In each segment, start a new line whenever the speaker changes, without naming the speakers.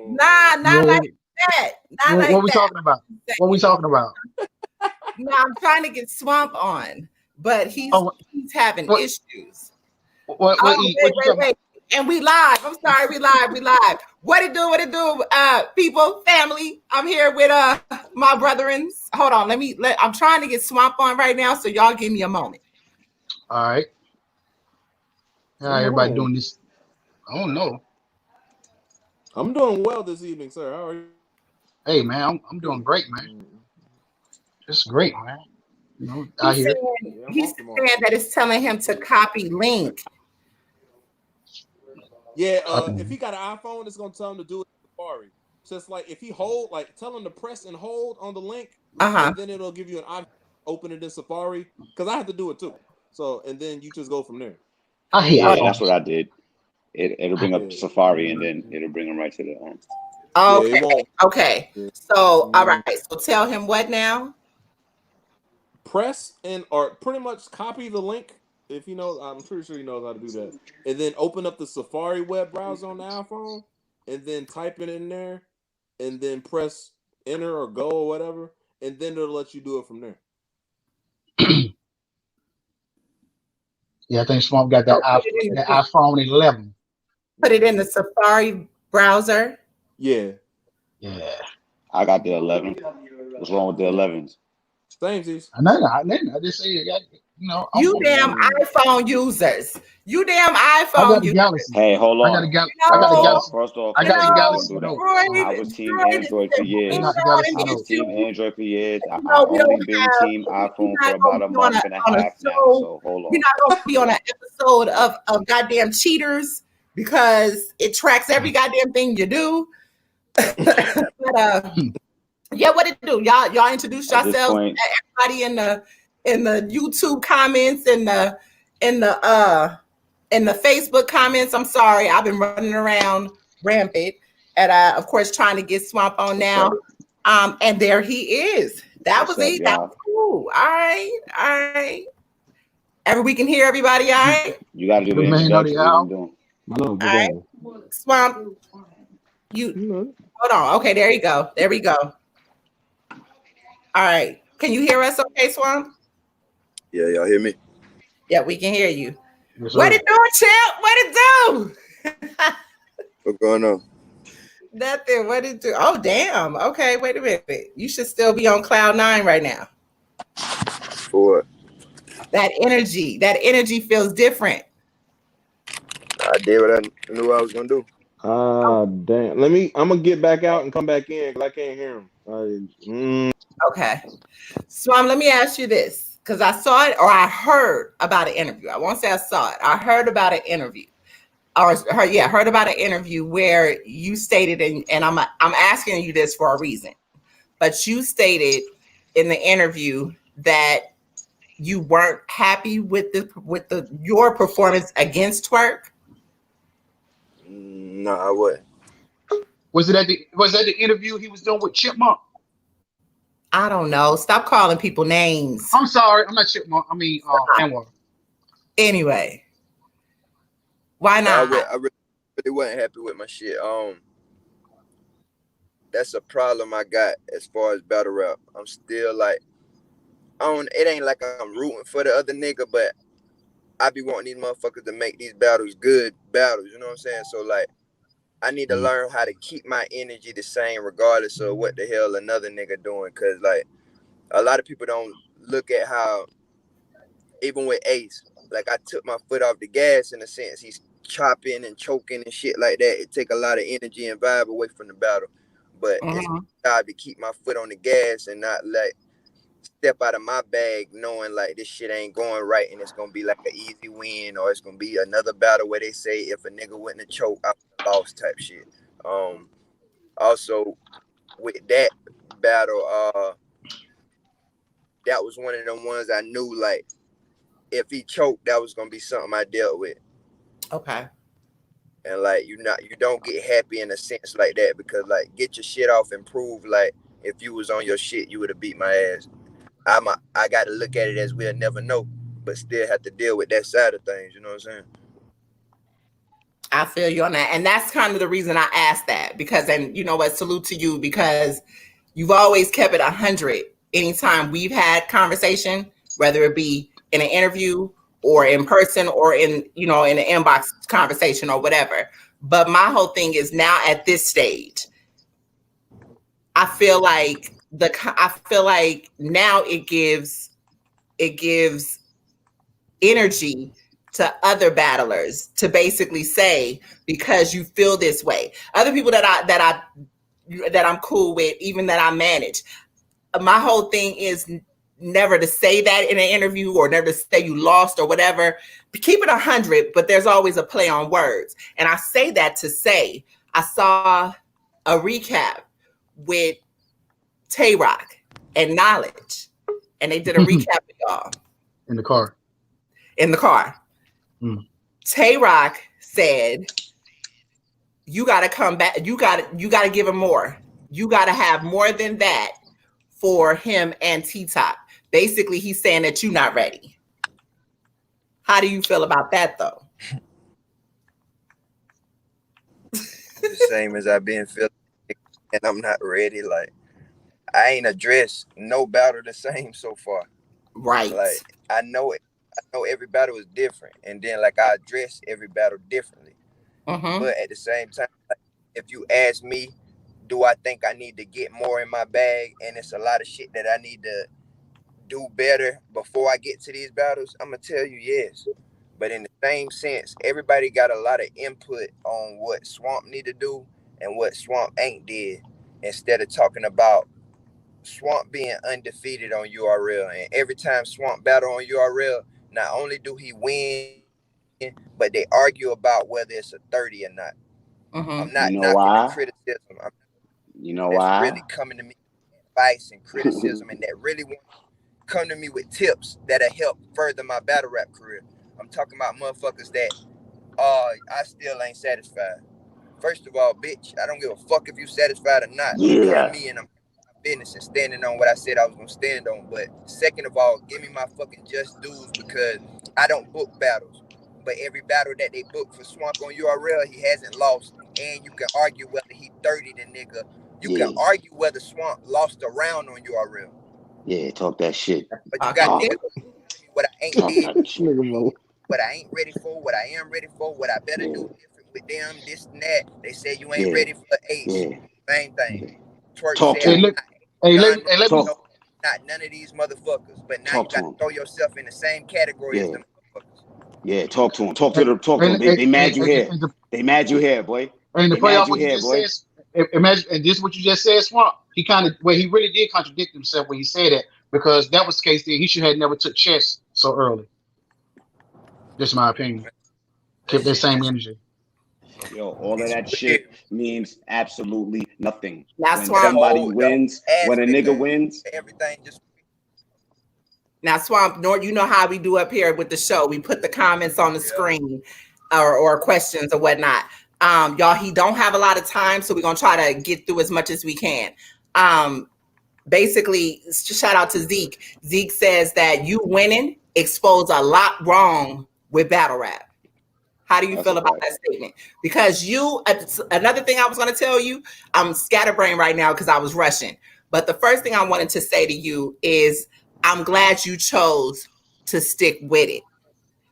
Nah, not like that. Not like
What we
that.
talking about? What we talking about?
No, I'm trying to get Swamp on, but he's
Oh,
having
what?
issues.
What?
Oh,
What you talking about?
wait. And we live. I'm sorry, we live. What it do? People, family. I'm here with my brethrens. Hold on, I'm trying to get Swamp on right now, so y'all give me a moment.
All right. How everybody doing this? I don't know.
I'm doing well this evening, sir. How are you?
Hey man, I'm doing great, man. It's great, man. You know, out
He's
here.
saying that it's telling him to copy link.
Yeah, if he got an iPhone, it's gonna tell him to do it in Safari. So it's like if he hold, like tell him to press and hold on the link, and then it'll give you an option. Open it in Safari because I have to do it too. So and then you just go from there.
Yeah, that's what I did. It'll bring up Safari and then it'll bring him right to the.
Okay. So all right. So tell him what now?
Press or pretty much copy the link. If you know, I'm pretty sure he knows how to do that. And then open up the Safari web browser on the iPhone, and then type it in there, and then press enter or go or whatever, and then it'll let you do it from there.
Yeah, I think Swamp got that iPhone 11.
Put it in the Safari browser.
Yeah.
I got the 11. What's wrong with the 11s?
Same things.
I just say
you damn iPhone users. You damn iPhone
I got the
users.
Galaxy.
Hey, hold on.
I got the Galaxy.
First off,
I got the Galaxy.
I was team Android for years. I was team Android for years. I only been team iPhone for about a month and a half now. So hold on.
You're not going to be on an episode of goddamn cheaters because it tracks every goddamn thing you do. But, yeah, what it do? Y'all introduce yourselves. Everybody in the YouTube comments and in the Facebook comments. I'm sorry, I've been running around rampant, and of course trying to get Swamp on now. And there he is. That was easy. That was cool. All right. We can hear everybody. All right.
You got to do the introduction.
All right, Swamp. You hold on. Okay, there you go. There we go. All right. Can you hear us okay, Swamp?
Yeah, y'all hear me?
Yeah, we can hear you.
Yes,
what it do, Chip? What it do?
What's going on?
Nothing. What it do? Oh, damn. Okay, wait a minute. You should still be on cloud 9 right now.
For what?
That energy feels different.
I did what I knew I was gonna do.
Damn. I'm gonna get back out and come back in because I can't hear him.
Okay. Swam, let me ask you this, because I saw it or I heard about an interview. I won't say I saw it. I heard about an interview. Heard about an interview where you stated, and I'm asking you this for a reason, but you stated in the interview that you weren't happy with your performance against Twerk.
No, I wasn't.
Was that the interview he was doing with Chipmunk?
I don't know. Stop calling people names.
I'm sorry. I'm not Chipmunk. I mean, Anwar.
Anyway, why not?
I really wasn't happy with my shit. That's a problem I got as far as battle rap. I'm still like, it ain't like I'm rooting for the other nigga, but I be wanting these motherfuckers to make these battles good battles. You know what I'm saying? So like, I need to learn how to keep my energy the same regardless of what the hell another nigga doing. Cause like a lot of people don't look at how, even with Ace, like I took my foot off the gas in a sense. He's chopping and choking and shit like that. It take a lot of energy and vibe away from the battle. But it's my job to keep my foot on the gas and not step out of my bag knowing like this shit ain't going right and it's gonna be like an easy win or it's gonna be another battle where they say if a nigga wouldn't have choked, I would have lost type shit. Also with that battle, that was one of them ones I knew like if he choked, that was gonna be something I dealt with.
Okay.
And like you don't get happy in a sense like that because like get your shit off and prove like if you was on your shit, you would have beat my ass. I got to look at it as we'll never know, but still have to deal with that side of things. You know what I'm saying?
I feel you on that. And that's kind of the reason I asked that, because, and you know what, salute to you, because you've always kept it 100 anytime we've had conversation, whether it be in an interview or in person or in, you know, in an inbox conversation or whatever. But my whole thing is now at this stage, I feel like now it gives energy to other battlers to basically say, because you feel this way. Other people that I'm cool with, even that I manage. My whole thing is never to say that in an interview or never to say you lost or whatever. Keep it 100, but there's always a play on words. And I say that to say, I saw a recap with Tay Rock and Knowledge, and they did a recap of y'all.
In the car.
Tay Rock said, you got to come back. You got to give him more. You got to have more than that for him and T-Top. Basically, he's saying that you're not ready. How do you feel about that, though?
The same as I've been feeling, and I'm not ready. Like, I ain't addressed no battle the same so far.
Right.
Like, I know it. I know every battle is different, and then like I address every battle differently. But at the same time, like, if you ask me, do I think I need to get more in my bag, and it's a lot of shit that I need to do better before I get to these battles, I'm gonna tell you yes. But in the same sense, everybody got a lot of input on what Swamp need to do and what Swamp ain't did, instead of talking about Swamp being undefeated on URL. And every time Swamp battle on URL, not only do he win, but they argue about whether it's a 30 or not. I'm not knocking the criticism. That's really coming to me with advice and criticism, and that really want to come to me with tips that'll help further my battle rap career. I'm talking about motherfuckers that I still ain't satisfied. First of all, bitch, I don't give a fuck if you satisfied or not.
Yeah.
I'm me and I'm business and standing on what I said I was gonna stand on. But second of all, give me my fucking just dues, because I don't book battles. But every battle that they book for Swamp on URL, he hasn't lost. And you can argue whether he 30 the nigga. You can argue whether Swamp lost a round on URL.
Yeah, talk that shit.
But you got what I ain't did, what I ain't ready for, what I am ready for, what I better do different with them, this and that. They say you ain't ready for Ace. Same thing. Twerk said, not none of these motherfuckers. But now you got to throw yourself in the same category as them motherfuckers. Yeah, talk to them. Talk to them. They mad you here. They mad you here, boy.
And the playoff, what you just said, imagine, and this is what you just said, Swamp. He really did contradict himself when he said that, because that was the case that he should have never took chess so early. Just my opinion. Keep that same energy.
Yo, all of that shit means absolutely nothing.
That's
when somebody wins, when a nigga wins,
everything just.
Now, Swamp, you know how we do up here with the show. We put the comments on the screen or questions or whatnot. Y'all, he don't have a lot of time, so we're gonna try to get through as much as we can. Basically, shout out to Zeke. Zeke says that you winning exposed a lot wrong with battle rap. How do you feel about that statement? Because another thing I was going to tell you, I'm scatterbrained right now because I was rushing. But the first thing I wanted to say to you is I'm glad you chose to stick with it.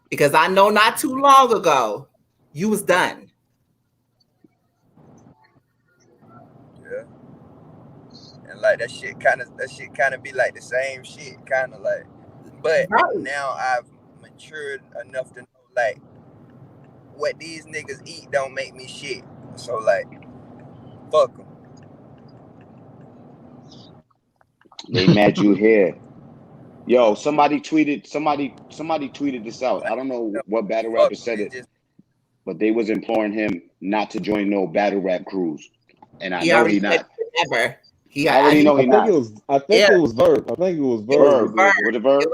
Because I know not too long ago, you was done.
Yeah. And like that shit kind of be like the same shit, kind of like. But now I've matured enough to know, like, what these niggas eat don't make me shit. So like, fuck them.
They mad you here. Yo, somebody tweeted this out. I don't know what battle rapper said it, but they was imploring him not to join no battle rap crews. And I know he not.
Never.
I already know he not.
I think it was Verb. With
the Verb.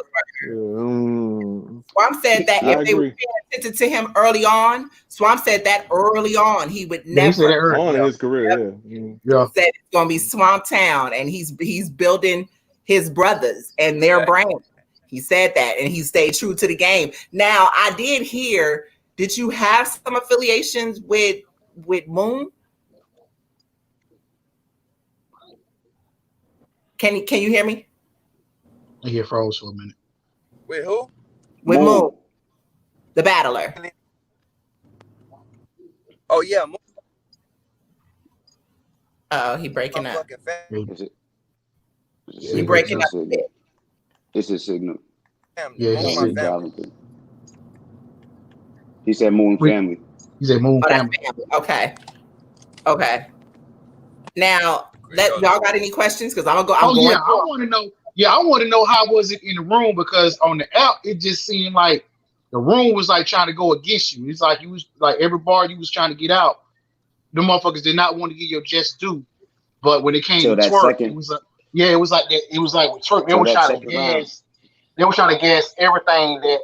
Swamp said that if they were paying attention to him early on, Swamp said that early on he would never
on in his career.
He said it's gonna be Swamp Town, and he's building his brothers and their brand. He said that, and he stayed true to the game. Now, I did hear. did you have some affiliations with Moon? Can you hear me?
I hear froze for a minute.
With who?
With Moon, the battler.
Oh yeah, Moon.
Oh, he breaking up. He breaking up.
It's a signal.
Yeah,
he said Moon family.
He said Moon family.
Okay. Now, y'all got any questions? Because I'm gonna go.
Yeah, I want to know. Yeah, I want to know how was it in the room, because on the app it just seemed like the room was like trying to go against you. It's like you was like every bar you was trying to get out, the motherfuckers did not want to give your just due. But when it came to twerk, it was it was like that. It was like with twerk, they were trying to gas. They were trying to gas everything that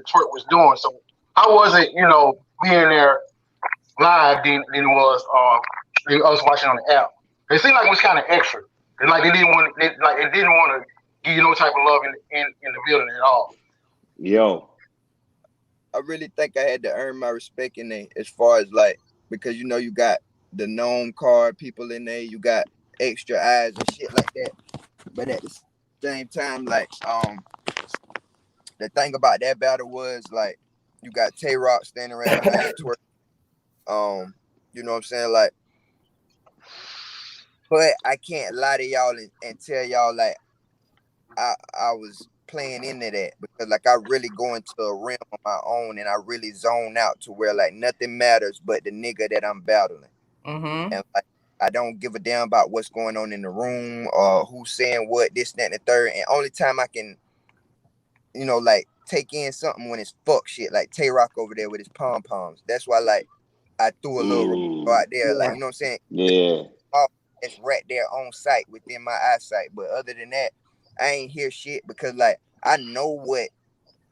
twerk was doing. So how was it, you know, being there live than it was us watching on the app? It seemed like it was kind of extra. Like it didn't want to give you no type of love in the building at all.
Yo,
I really think I had to earn my respect in there, as far as like, because you know you got the known card people in there, you got extra eyes and shit like that. But at the same time, like the thing about that battle was like you got Tay Rock standing right behind twerk. You know what I'm saying? Like, but I can't lie to y'all and tell y'all like I was playing into that, because like I really go into a realm on my own and I really zone out to where like nothing matters but the nigga that I'm battling.
Mm-hmm.
And like I don't give a damn about what's going on in the room or who's saying what, this, that, and the third. And only time I can, you know, like take in something when it's fuck shit, like Tay Rock over there with his pom-poms. That's why like I threw a little out there, like, you know what I'm saying?
Yeah.
It's right there on site within my eyesight. But other than that, I ain't hear shit, because like I know what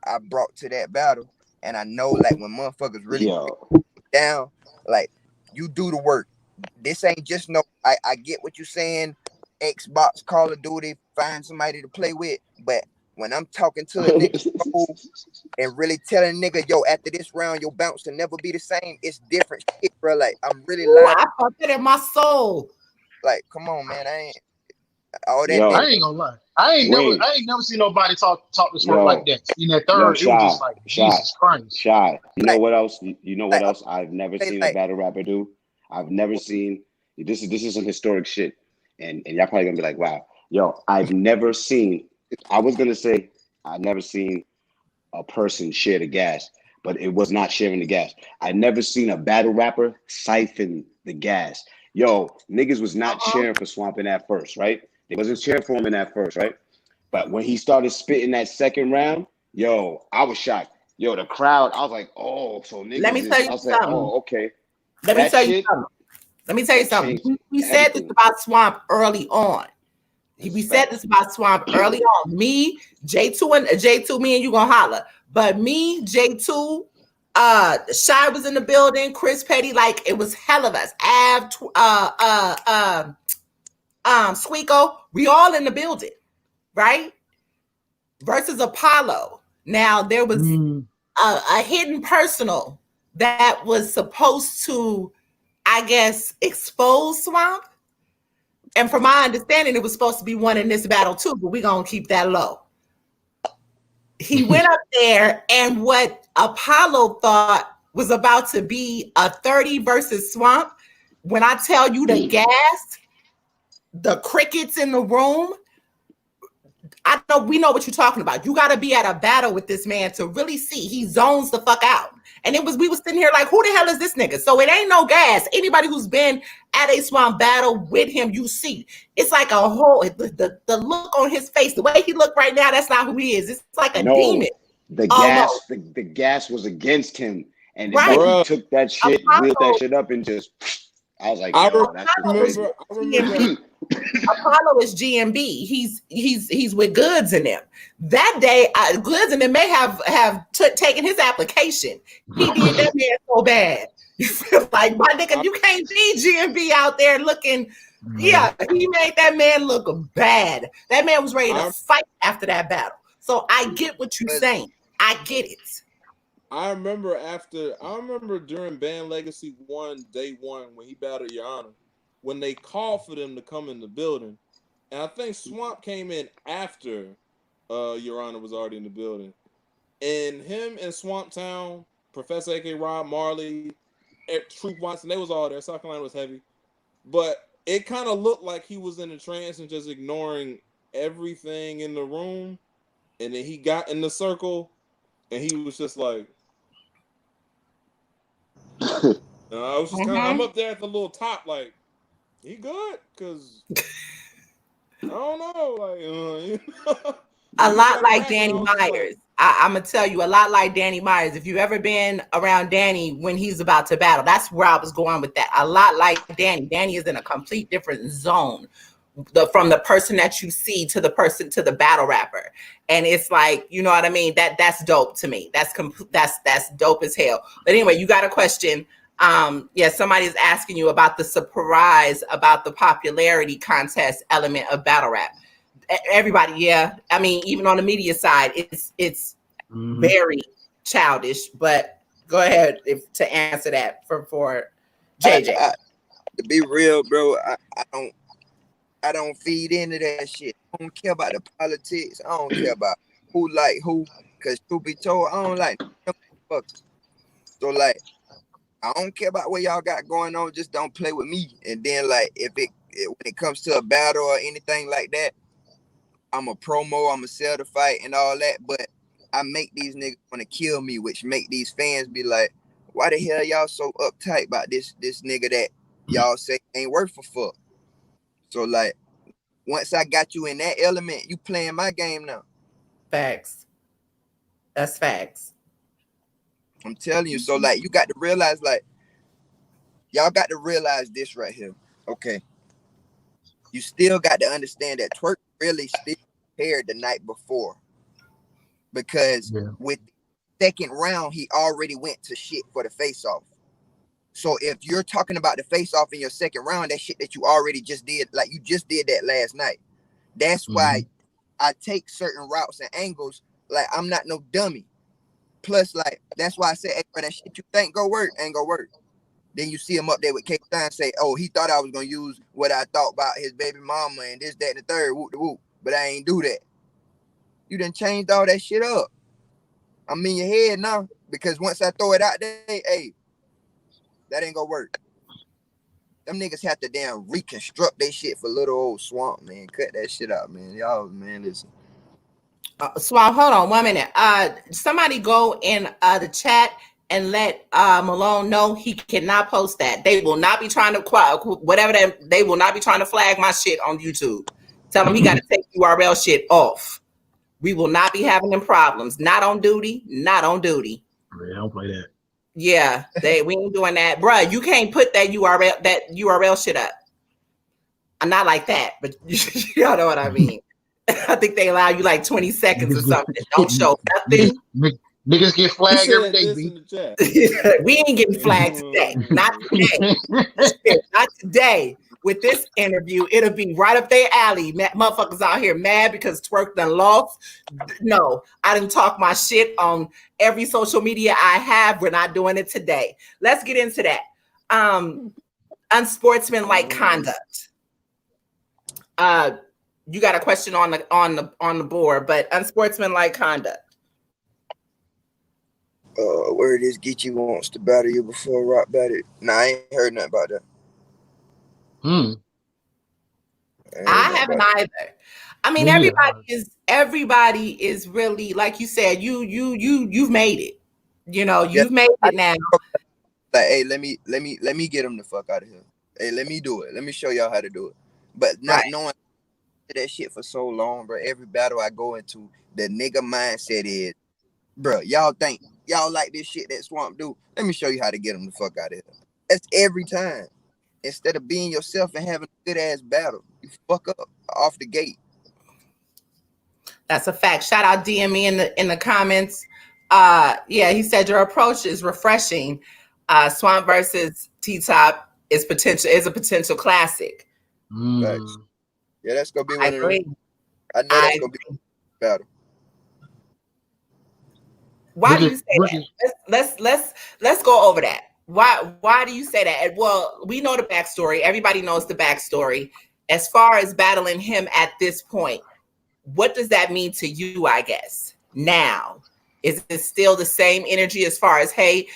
I brought to that battle, and I know like when motherfuckers really down, like you do the work. This ain't just no. I get what you're saying. Xbox, Call of Duty, find somebody to play with, but when I'm talking to a nigga and really telling a nigga, yo, after this round, your bounce will never be the same, it's different shit, bro. Like I'm really lying.
I felt it in my soul.
Like, come on, man. I ain't all that.
I ain't gonna lie. I ain't never seen nobody talk to Twerk like that. In that third, it was just like Jesus Christ.
Shy. You know what else? You know what else I've never seen a battle rapper do? I've never seen. This is some historic shit, and y'all probably gonna be like, wow, yo, I've never seen. I was gonna say I've never seen a person share the gas, but it was not sharing the gas. I never seen a battle rapper siphon the gas. Yo, niggas was not cheering for Swamp in that first, right? They wasn't cheering for him in that first, right? But when he started spitting that second round, yo, I was shocked. Yo, the crowd, I was like, oh, so niggas.
Let me tell you something.
Oh, okay.
Let me tell you something. We said this about Swamp early on. We said this about Swamp early on. Me, J2, me and you gonna holler. But me, J2, Shy was in the building, Chris Petty, like it was hell of us. Squeako, we all in the building, right? Versus Apollo. Now there was a hidden personal that was supposed to, I guess, expose Swamp. And from my understanding, it was supposed to be one in this battle too, but we're gonna keep that low. He went up there, and what Apollo thought was about to be a 30 versus Swamp, when I tell you the gas, the crickets in the room, we know what you're talking about. You got to be at a battle with this man to really see. He zones the fuck out. And we was sitting here like, who the hell is this nigga? So it ain't no gas. Anybody who's been at a Swamp battle with him, you see. It's like a whole, the look on his face, the way he look right now, that's not who he is. It's like a demon.
The gas was against him. And he took that shit, wheeled that shit up and just, I was like,
I remember.
Apollo is GMB. He's with Goods in them. That day, Goods and them may have taken his application. He did that man so bad. You feel like, my nigga, you can't be GMB out there looking. Yeah, he made that man look bad. That man was ready to fight after that battle. So I get what you're saying. I get it.
I remember during Band Legacy 1, day 1, when he battled Your Honor, when they called for them to come in the building. And I think Swamp came in after Your Honor was already in the building. And him and Swamp Town, Professor A.K. Rob Marley, Truth Watson, they was all there. South Carolina was heavy. But it kind of looked like he was in a trance and just ignoring everything in the room. And then he got in the circle and he was just like, I was just kind of, I'm up there at the little top, like, he good? Because I don't know. Like,
a lot like Danny Myers. I'm going to tell you, a lot like Danny Myers. If you've ever been around Danny when he's about to battle, that's where I was going with that. A lot like Danny. Danny is in a complete different zone. From the person that you see to the person to the battle rapper, and it's like, you know what I mean. That's dope to me. That's dope as hell. But anyway, you got a question. Somebody's asking you about the surprise about the popularity contest element of battle rap. Everybody, yeah. I mean, even on the media side, it's very childish. But go ahead to answer that for JJ.
To be real, bro, I don't feed into that shit. I don't care about the politics. I don't care about who like who. Cause to be told, I don't like fuckers. So like, I don't care about what y'all got going on. Just don't play with me. And then like, when it comes to a battle or anything like that, I'm a promo. I'm a sell the fight and all that. But I make these niggas want to kill me, which make these fans be like, why the hell y'all so uptight about this nigga that y'all say ain't worth a fuck? So like, once I got you in that element, you playing my game now.
Facts. That's facts.
I'm telling you. So like, you got to realize, like, y'all got to realize this right here. Okay. You still got to understand that Twerk really still prepared the night before. Because with the second round, he already went to shit for the face-off. So if you're talking about the face-off in your second round, that shit that you already just did, like you just did that last night. That's why I take certain routes and angles. Like, I'm not no dummy. Plus, like, that's why I say, hey, bro, that shit you think go work, ain't go work. Then you see him up there with K-Stein say, oh, he thought I was going to use what I thought about his baby mama and this, that, and the third, whoop, the whoop. But I ain't do that. You done changed all that shit up. I'm in your head now. Because once I throw it out there, hey, that ain't gonna work. Them niggas have to damn reconstruct their shit for little old Swamp, man. Cut that shit out, man. Y'all, man, listen.
Swamp, hold on 1 minute. Somebody go in the chat and let Malone know he cannot post that. They will not be trying to they will not be trying to flag my shit on YouTube. Tell him he got to take URL shit off. We will not be having them problems. Not on duty. Not on duty.
Yeah, don't play that.
Yeah, we ain't doing that, bruh. You can't put that URL shit up. I'm not like that, but y'all know what I mean. I think they allow you like 20 seconds or something. Don't show nothing.
Niggas get flagged every day, B.
We ain't getting flagged today. Not today. Not today. With this interview, it'll be right up their alley. Motherfuckers out here mad because Twerk done lost. No, I didn't talk my shit on every social media I have. We're not doing it today. Let's get into that. Unsportsmanlike conduct. You got a question on the board, but unsportsmanlike conduct.
Where it is Geechee wants to battle you before Rock battle. Nah, I ain't heard nothing about that.
I haven't either. I mean, everybody is really, like you said, you've made it. You know, you've made it now.
Like, hey, let me get him the fuck out of here. Hey, let me do it. Let me show y'all how to do it. But not knowing that shit for so long, bro. Every battle I go into, the nigga mindset is, bro, y'all think y'all like this shit that Swamp do? Let me show you how to get him the fuck out of here. That's every time. Instead of being yourself and having a good ass battle, you fuck up off the gate.
That's a fact. Shout out DME in the comments. He said your approach is refreshing. Swamp versus T-Top is a potential classic.
Yeah, that's gonna be one of them. I know that's gonna be a battle.
Why do you say that? Let's go over that. Why do you say that? Well, we know the backstory. Everybody knows the backstory. As far as battling him at this point, what does that mean to you, I guess? Now, is it still the same energy as far as, hey,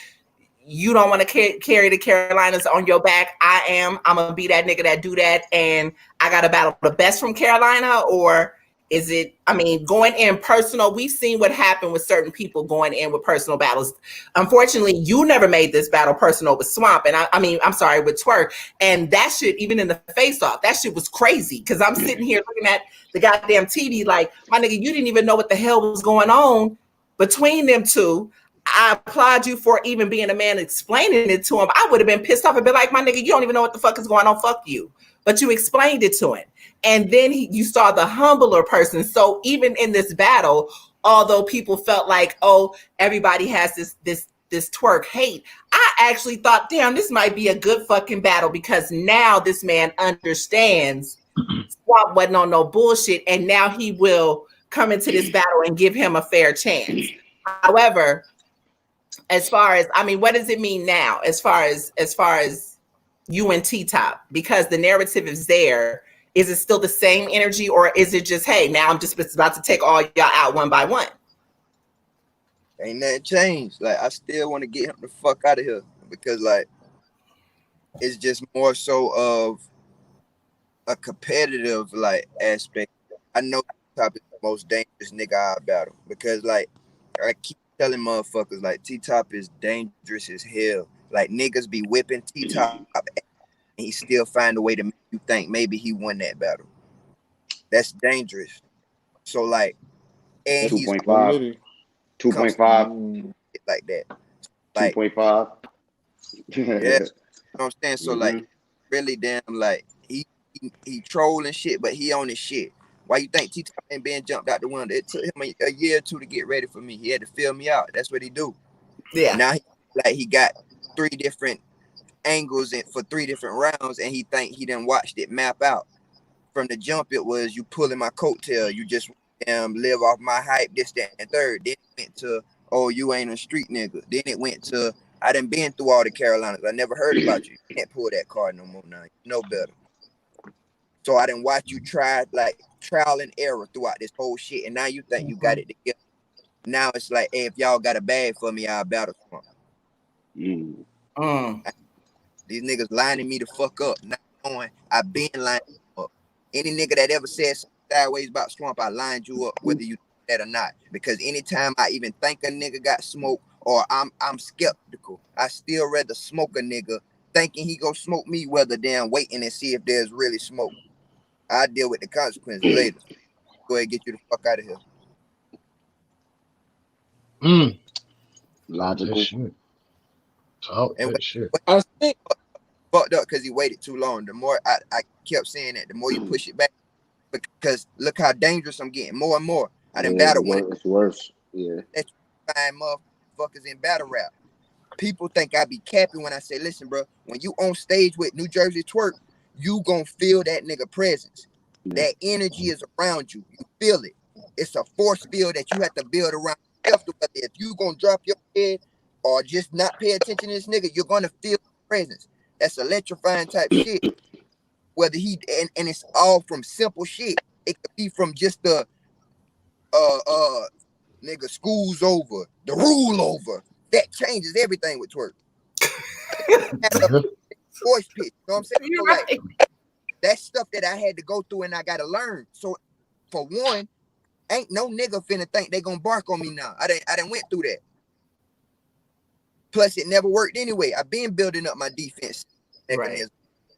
you don't want to carry the Carolinas on your back? I'm going to be that nigga that do that, and I got to battle the best from Carolina? Or is it, I mean, going in personal? We've seen what happened with certain people going in with personal battles. Unfortunately, you never made this battle personal with Swamp, and I'm sorry, with Twerk. And that shit, even in the face-off, that shit was crazy, because I'm sitting here looking at the goddamn TV like, my nigga, you didn't even know what the hell was going on between them two. I applaud you for even being a man explaining it to him. I would have been pissed off and been like, my nigga, you don't even know what the fuck is going on. Fuck you. But you explained it to him. And then you saw the humbler person. So even in this battle, although people felt like, oh, everybody has this Twerk hate, I actually thought, damn, this might be a good fucking battle, because now this man understands Swamp wasn't on no bullshit, and now he will come into this battle and give him a fair chance. However, as far as, I mean, what does it mean now as far as you and T-Top? Because the narrative is there. Is it still the same energy, or is it just, hey, now I'm just about to take all y'all out one by one?
Ain't nothing changed. Like, I still want to get him the fuck out of here, because like, it's just more so of a competitive like aspect. I know T-Top is the most dangerous nigga I battle, because like, I keep telling motherfuckers like, T-Top is dangerous as hell. Like, niggas be whipping T-Top and he still find a way to make you think maybe he won that battle. That's dangerous. So like, and
2.5 2.5
like that. Like
2.5.
Yeah, you know what I'm saying? So like, really damn, like he trolling shit, but he on his shit. Why you think T-Top ain't being jumped out the window? It took him a year or two to get ready for me. He had to fill me out. That's what he do.
Yeah.
Now he got 3 different angles for 3 different rounds, and he think he done watched it map out. From the jump, it was, you pulling my coattail. You just live off my hype, this, that, and third. Then it went to, oh, you ain't a street nigga. Then it went to, I done been through all the Carolinas. I never heard about you. You can't pull that card no more now. You know better. So I done watch you try, like, trial and error throughout this whole shit, and now you think you got it together. Now it's like, hey, if y'all got a bag for me, I'll battle Swamp. These niggas lining me the fuck up. Not knowing I've been lining up. Any nigga that ever said something sideways about Swamp, I lined you up, whether you do that or not. Because anytime I even think a nigga got smoked, or I'm skeptical, I still rather smoke a nigga thinking he gonna smoke me, rather than waiting and see if there's really smoke. I deal with the consequences later. Go ahead and get you the fuck out of here.
Logical.
Talk that shit.
I think
fucked up because he waited too long. The more I kept saying that, the more you push it back, because look how dangerous I'm getting, more and more. I done battled one.
It's worse. Yeah.
That find motherfuckers in battle rap. People think I be capping when I say, listen, bro, when you on stage with New Jersey Twerk, you gonna feel that nigga presence. That energy is around you. You feel it. It's a force field that you have to build around yourself. If you gonna drop your head or just not pay attention to this nigga, you're gonna feel the presence. That's electrifying type shit. Whether and it's all from simple shit. It could be from just the nigga, school's over, the rule over. That changes everything with Twerk. Voice pitch, you know what I'm saying? So like, that's stuff that I had to go through and I gotta learn. So for one, ain't no nigga finna think they gonna bark on me now. I done went through that. Plus, it never worked anyway. I've been building up my defense mechanism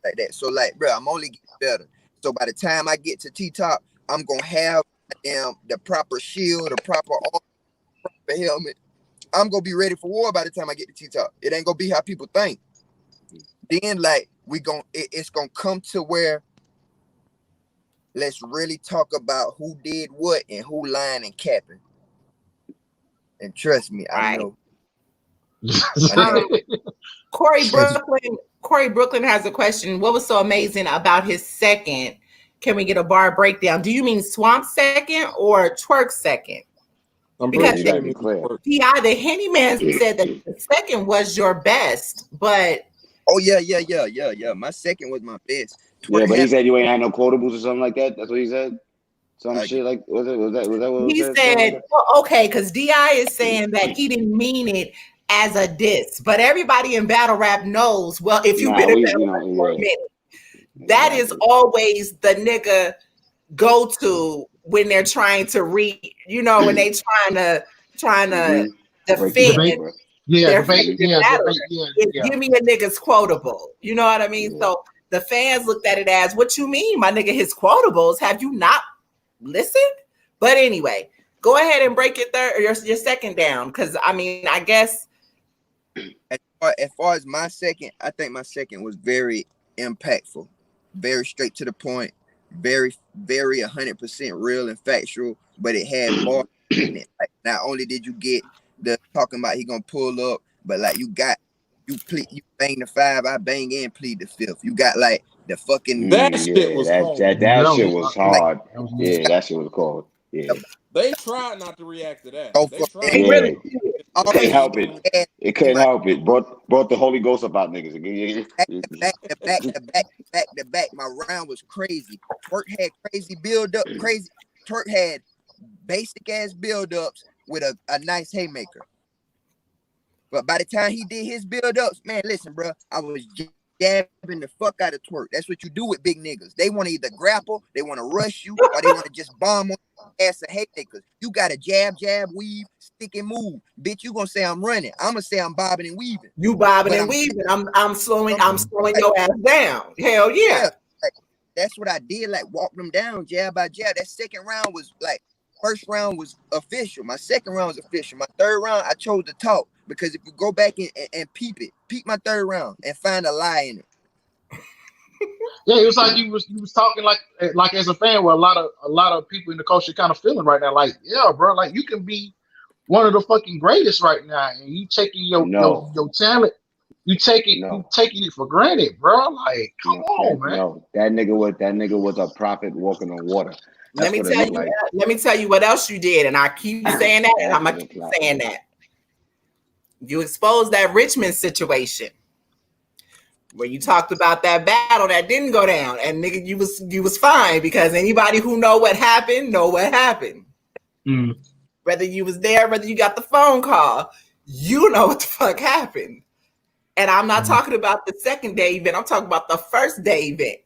like that. So like, bro, I'm only getting better. So by the time I get to T-Top, I'm gonna have the proper shield, the proper arm, proper helmet. I'm gonna be ready for war by the time I get to T-Top. It ain't gonna be how people think. Then like it's gonna come to where let's really talk about who did what and who lying and capping. And trust me, I know.
Corey Brooklyn has a question. What was so amazing about his second? Can we get a bar breakdown? Do you mean Swamp second or Twerk second?
I'm
Because
pretty
You
sure
gotta
it
be
means
clear.
work.
T.I., the Henny Man said that the second was your best, but
Oh yeah. My second was my best.
Yeah,
Twerk
but he
had,
said you ain't had no quotables or something like that. That's what he said. Some
yeah.
shit like was that what
he
it said? Something like
said,
that?
well, okay, because D.I. is saying that he didn't mean it as a diss, but everybody in battle rap knows, well, if you've been
Nah,
in
we
battle rap for a
yeah,
minute, that is
exactly.
always the nigga go to when they're trying to when they trying to
Break the
defend
Debate.
bro.
Yeah,
their
debate.
favorite
Yeah,
battler.
debate. Yeah,
It's
yeah.
give me a nigga's quotable. You know what I mean?
Yeah.
So the fans looked at it as, what you mean, my nigga, his quotables? Have you not listened? But anyway, go ahead and break your second down. Cause I mean, I guess
As far as my second, I think my second was very impactful, very straight to the point, very 100% real and factual. But it had bars in it. Like, not only did you get the talking about he gonna pull up, but like you bang the 5, I bang and plead the 5th. You got like the fucking
That shit
Yeah,
was hard.
that
That
shit
was
was
like
hard.
that was
you
Yeah,
got
that shit was cold. Yeah.
They tried not to react to that.
go
They
for
tried
they
not
Yeah.
really
to.
did.
But
Couldn't
they
already
help it.
still.
had
It couldn't
my
help it. Brought the Holy Ghost about niggas again.
to back. My round was crazy. Twerk had crazy build up, crazy. Twerk had basic ass build ups with a nice haymaker. But by the time he did his build ups, man, listen, bro, I was jabbing the fuck out of Twerk. That's what you do with big niggas. They want to either grapple, they want to rush you, or they want to just bomb on your ass of haymakers. You got to jab, weave, stick and move. Bitch, you gonna say I'm running. I'm gonna say I'm bobbing and weaving.
You bobbing
But
and weaving. I'm slowing your ass down. Hell yeah.
yeah, like, that's what I did. Like walk them down jab by jab. That second round was like, first round was official. My second round was official. My third round, I chose to talk because if you go back and peep my third round and find a lie in it.
Yeah, it was like you was talking like as a fan, where a lot of people in the culture kind of feeling right now. Like, yeah, bro, like you can be one of the fucking greatest right now, and you taking your talent, you taking it for granted, bro. Like, come on, man.
No, that nigga was a prophet walking on water.
Let me tell you what else you did, and I keep saying that, and I'm gonna keep saying that. You exposed that Richmond situation where you talked about that battle that didn't go down, and nigga, you was fine because anybody who know what happened. Whether you was there, whether you got the phone call, you know what the fuck happened. And I'm not talking about the second day event. I'm talking about the first day event.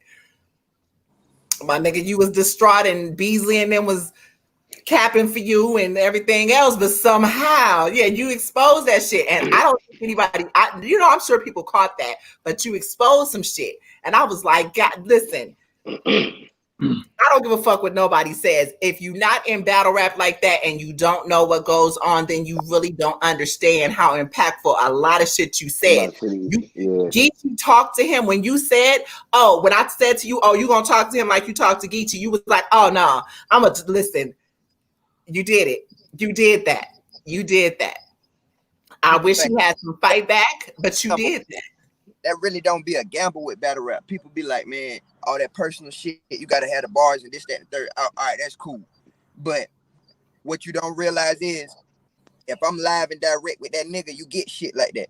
My nigga, you was distraught, and Beasley and them was capping for you and everything else, but somehow, yeah, you exposed that shit. And I don't think anybody, I'm sure people caught that, but you exposed some shit. And I was like, God, listen, I don't give a fuck what nobody says. If you're not in battle rap like that and you don't know what goes on, then you really don't understand how impactful a lot of shit you said. Geechee talked to him when you said, when I said to you, you gonna talk to him like you talked to Geechee, you was like, oh no, I'm gonna listen. You did it. You did that. I wish you had some fight back, but you did that.
That really don't be a gamble with battle rap. People be like, man, all that personal shit, you gotta have the bars and this, that, and third. All right, that's cool. But what you don't realize is, if I'm live and direct with that nigga, you get shit like that.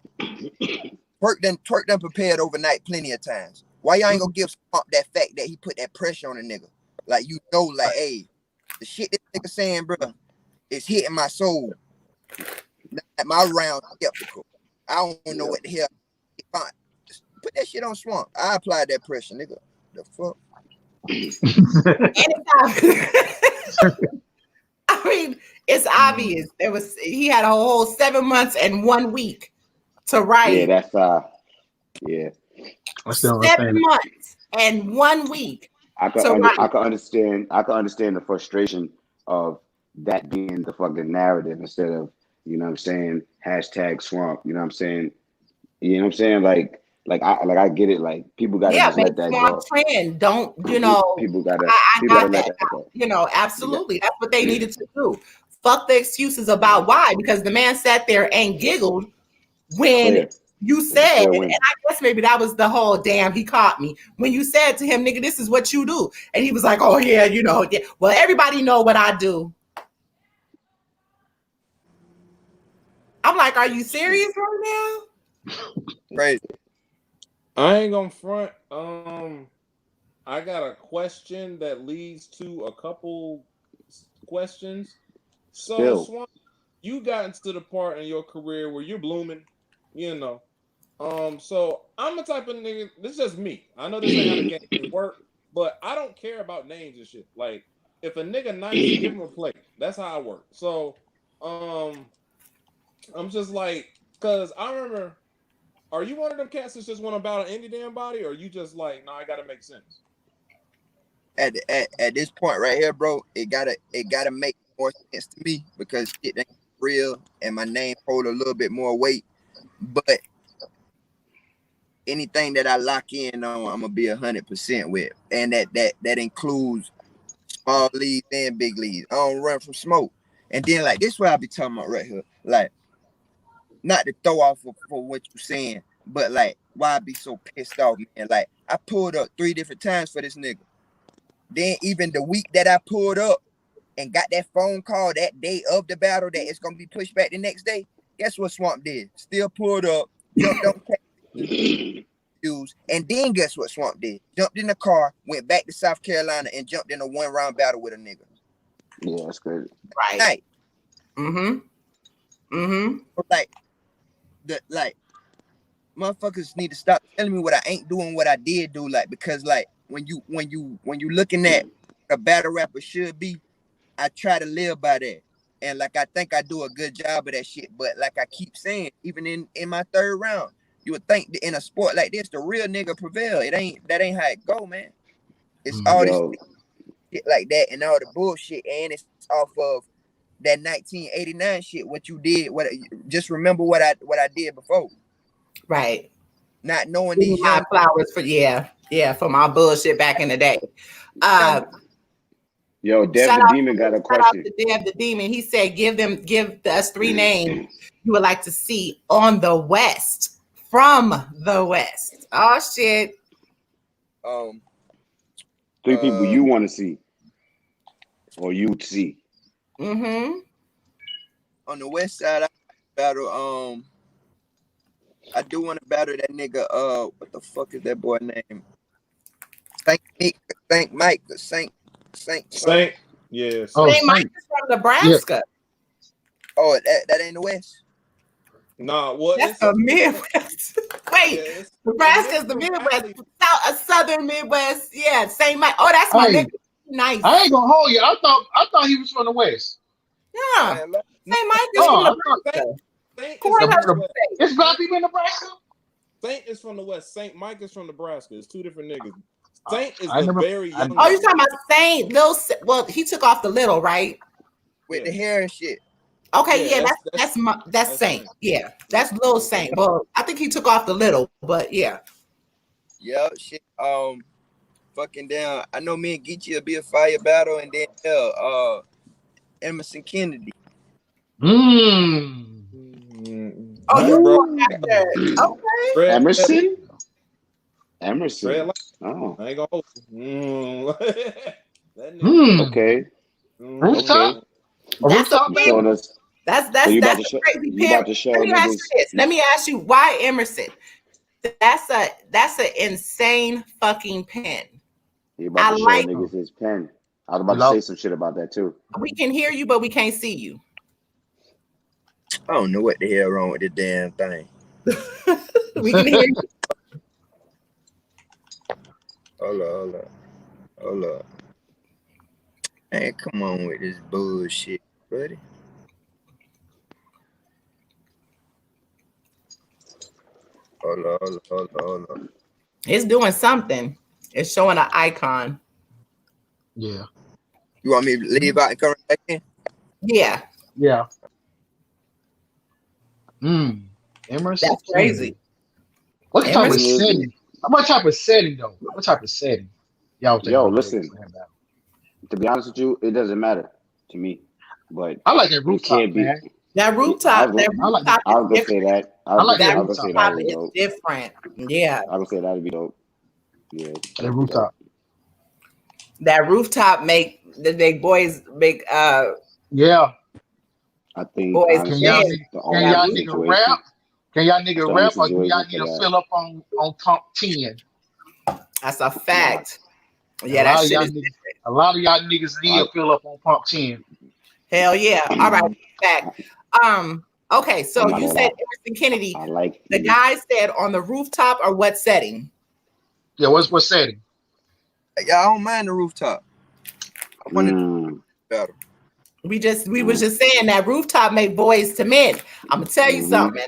Twerk done prepared overnight plenty of times. Why y'all ain't gonna give Swamp that fact that he put that pressure on a nigga? Like, like, hey, the shit this nigga saying, bro, is hitting my soul. My round skeptical. I don't know what the hell. Fine. Just put that shit on Swamp. I applied that pressure, nigga. The fuck?
I mean, it's obvious. He had a whole 7 months and 1 week to write.
Yeah, that's yeah.
7 months and 1 week.
I can understand the frustration of that being the fucking narrative instead of, you know what I'm saying, #Swamp, you know what I'm saying? You know what I'm saying? Like I get it, like people gotta just let that go.
Trend. Don't,
people gotta
let that go. Absolutely. That's what they needed to do. Fuck the excuses about why, because the man sat there and giggled when you said, and I guess maybe that was the whole damn he caught me. When you said to him, nigga, this is what you do. And he was like, oh yeah, yeah. Well, everybody know what I do. I'm like, are you serious right now?
Crazy.
I ain't gonna front. I got a question that leads to a couple questions. So,
Still.
Swan, you got into the part in your career where you're blooming, you know. So I'm the type of nigga. This is just me. I know this ain't how the game work, but I don't care about names and shit. Like, if a nigga nice, give him a play. That's how I work. So, I'm just like, cause I remember. Are you one of them cats that just want to battle any damn body, or are you just like, no, I gotta make sense?
At this point right here, bro, it gotta make more sense to me because shit ain't real and my name hold a little bit more weight. But anything that I lock in on, I'm gonna be 100% with, and that includes small leads and big leads. I don't run from smoke. And then like this, is what I be talking about right here, like. Not to throw off for what you're saying, but like, why I be so pissed off, man? Like, I pulled up 3 different times for this nigga. Then even the week that I pulled up and got that phone call that day of the battle that it's gonna be pushed back the next day, guess what Swamp did? Still pulled up, jumped on dudes, and then guess what Swamp did? Jumped in the car, went back to South Carolina, and jumped in a 1-round battle with a nigga.
Yeah, that's crazy.
Right.
Like, like motherfuckers need to stop telling me what I ain't doing, what I did do. Like, because like when you looking at a battle rapper should be, I try to live by that. And like I think I do a good job of that shit. But like I keep saying, even in my 3rd round, you would think that in a sport like this, the real nigga prevail. That ain't how it go, man. It's all this shit like that and all the bullshit, and it's off of that 1989 shit. What you did, just remember what I did before.
Right.
Not knowing these
young flowers for for my bullshit back in the day.
Yo, Dev the Demon got a question.
Shout out to Dev the Demon. He said, give us 3 names you would like to see on the West, from the West. Oh shit.
3 people you want to see, or you'd see.
On the West side, I battle. I do want to battle that nigga. What the fuck is that boy name? Saint Mike. Saint.
Yeah.
Saint Mike is from Nebraska.
Yeah. Oh, that ain't the West.
Nah, what?
That's the Midwest. Wait, Nebraska's the Midwest. Southern Midwest. Yeah, Saint Mike. Oh, that's my nigga. Nice.
I ain't gonna hold you. I thought he was from the West.
Yeah. Saint Mike is from Nebraska.
It's black people in Nebraska.
Saint is from the West. Saint Mike is from Nebraska. It's 2 different niggas. Saint is very young.
Oh, you're talking about Saint? Well, he took off the little, right?
With the hair and shit.
Okay, yeah, that's Saint. Yeah, that's Lil Saint. Well, I think he took off the little, but yeah.
Yeah, shit. Fucking down. I know me and Geechee will be a fire battle, and then Emerson Kennedy.
Oh, you okay?
Emerson.
Oh, I ain't gonna hold you.
Okay.
Rooftop.
That's a crazy pair. Let me ask you, why Emerson? That's an insane fucking pen.
He about to show niggas his pen. I was about to say some shit about that too.
We can hear you, but we can't see you.
I don't know what the hell wrong with this damn thing.
We can hear you.
Hold up. Hey, come on with this bullshit, buddy. Hold up.
It's doing something. It's showing an icon.
Yeah.
You want me to leave out and come back in?
Yeah.
Yeah. Emerson.
That's crazy.
What type of setting? What type of setting though? What type of setting? Yo,
listen. To be honest with you, it doesn't matter to me. But
I like that rooftop, man.
That rooftop.
I was gonna say that. I like that
rooftop. Is different. Yeah.
I would say that'd be dope. Yeah.
That rooftop.
That rooftop make the big boys make
Yeah.
I think
Boys,
honestly,
man.
the
Can y'all
only
nigga rap? Can y'all nigga
the
rap,
only
or do y'all
situation
need
for
to
that.
fill up on top 10?
That's a fact.
A
Yeah,
lot
that
of
shit
y'all
is
niggas, a lot of y'all niggas need to fill up on pump 10.
hell yeah. All right, back. Okay, so
I'm not
you
gonna
said
lie.
Emerson Kennedy.
I like
The guy said on the rooftop or what setting?
Yeah, what setting?
Yeah, I don't mind the rooftop. I want to better.
We was just saying that rooftop make boys to men. I'm gonna tell you something.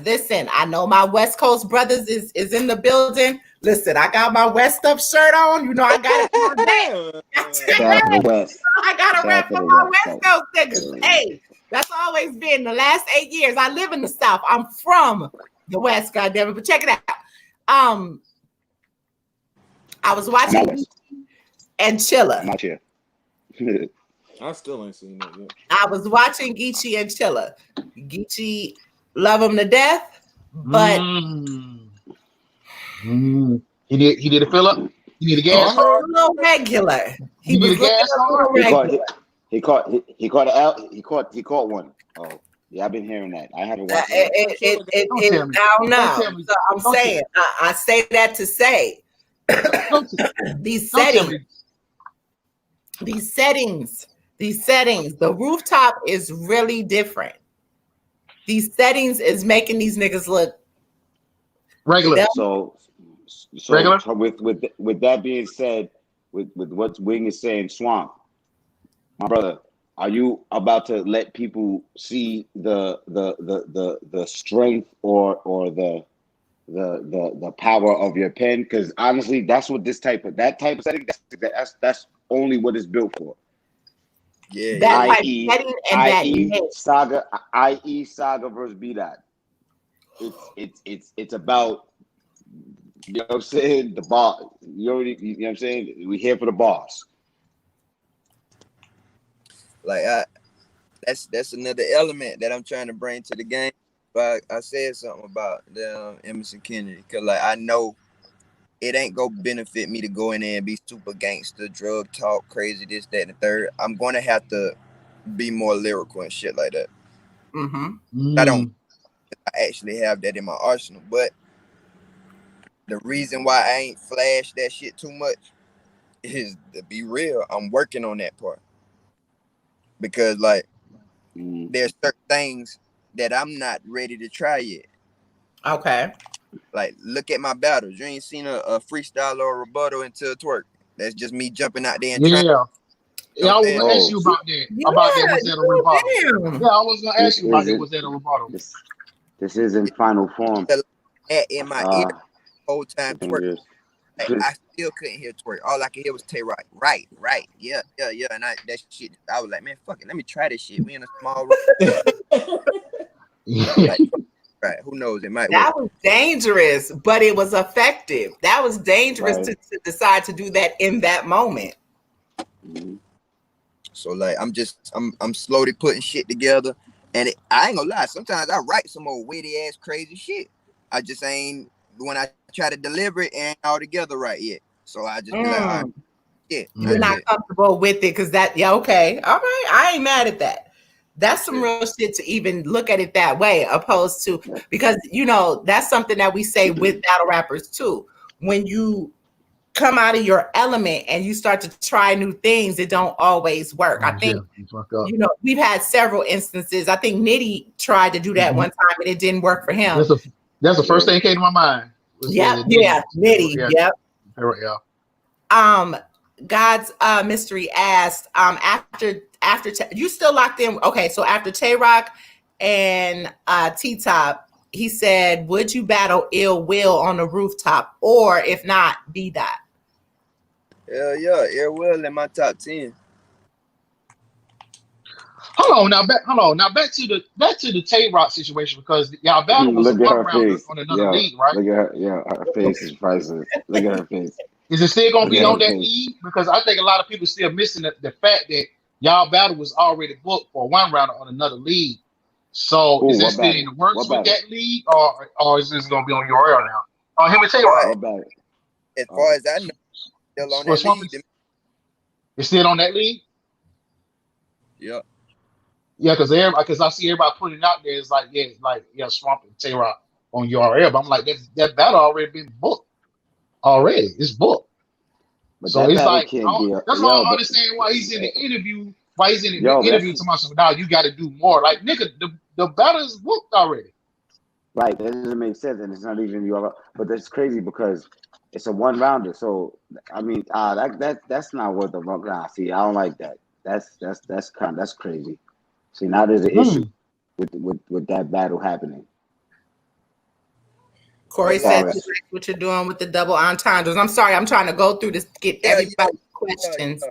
Listen, I know my West Coast brothers is in the building. Listen, I got my West Up shirt on. You know I got it on back.
Shout out to the West.
I got a
Shout
rap
out to
for
the
my
West.
West Coast niggas. Hey, that's always been the last 8 years. I live in the South. I'm from the West, goddammit. But check it out. I was watching Geechee and Chilla.
I'm out here.
I still ain't seen that yet.
I was watching Geechee and Chilla. Geechee love him to death, but
He did a fill up. He need a gas
a
card.
little regular.
He need a gas card.
He caught one. Oh, yeah, I've been hearing that. I haven't watched it.
I don't know. So I'm saying, I say that to say these settings, the rooftop is really different. These settings is making these niggas look
regular.
So
regular.
With that being said, with what Wing is saying, Swamp, my brother, are you about to let people see the strength or the power of your pen? Because honestly, that's what that type of setting, that's only what it's built for.
Yeah,
I.e. Saga versus B-Dot. It's about, you know what I'm saying, the boss. You know what I'm saying? We're here for the boss.
Like that's another element that I'm trying to bring to the game. But I said something about the Emerson Kennedy, because like I know it ain't gonna benefit me to go in there and be super gangster, drug talk, crazy, this, that, and the third. I'm gonna have to be more lyrical and shit like that. I actually have that in my arsenal, but the reason why I ain't flashed that shit too much is, to be real, I'm working on that part. Because like there's certain things that I'm not ready to try yet.
Okay.
Like, look at my battles. You ain't seen a freestyle or a rebuttal into a twerk. That's just me jumping out there and trying.
Yeah, I was gonna ask you about that. Was that a rebuttal? Yeah, I was gonna ask you about that. Was that a rebuttal?
This is in final form.
In my ear the whole time twerk. Like, I still couldn't hear twerk. All I could hear was Tay-Rock. Right. Yeah. And that shit, I was like, man, fuck it. Let me try this shit. We in a small room. Like, right. Who knows? It might
that
work.
was dangerous, but it was effective. That was dangerous to decide to do that in that moment.
So like, I'm slowly putting shit together, and I ain't gonna lie. Sometimes I write some old witty ass crazy shit. I just ain't, when I try to deliver it, ain't all together right yet. So I just be like, all right, yeah,
you're not comfortable with it because that, okay, all right, I ain't mad at that. That's some real shit to even look at it that way, opposed to, because that's something that we say with battle rappers too. When you come out of your element and you start to try new things, it don't always work. I think we've had several instances. I think Nitty tried to do that one time and it didn't work for him.
That's the first thing that came to my mind.
Nitty. Yep.
Yeah.
God's Mystery asked, after you still locked in. Okay, so after Tay-Rock and T-Top, he said, would you battle Ill Will on the rooftop, or if not, B-Dot?
Hell yeah, Ill Will in my top 10.
Hold on now. Back to the Tay-Rock situation, because y'all battle was a one round on another league, right?
Look at her, her face is priceless. Look at her face.
Is it still gonna be on that league? Because I think a lot of people still missing the fact that y'all battle was already booked for one round on another league. So is that still in the works with that league, or is this gonna be on your air now? Him and Tay-Rock.
As far as I know, still on that league.
It's still on that league?
Yeah.
Yeah, because I see everybody putting it out there. It's like Swamp and Tay-Rock on URL. But I'm like that battle already been booked already. It's booked.
But
So
that
it's
battle
like
can't be
that's why I don't understand why he's in the interview. Why he's in the interview to myself now? You got to do more. Like nigga, the battle is booked already.
Right, that doesn't make sense, and it's not even URL. But that's crazy because it's a one rounder. So I mean, that's not worth a run. Nah, see, I don't like that. That's crazy. See, now there's an issue with that battle happening.
Corey said what you're doing with the double entendres. I'm sorry, I'm trying to go through this to get everybody's questions.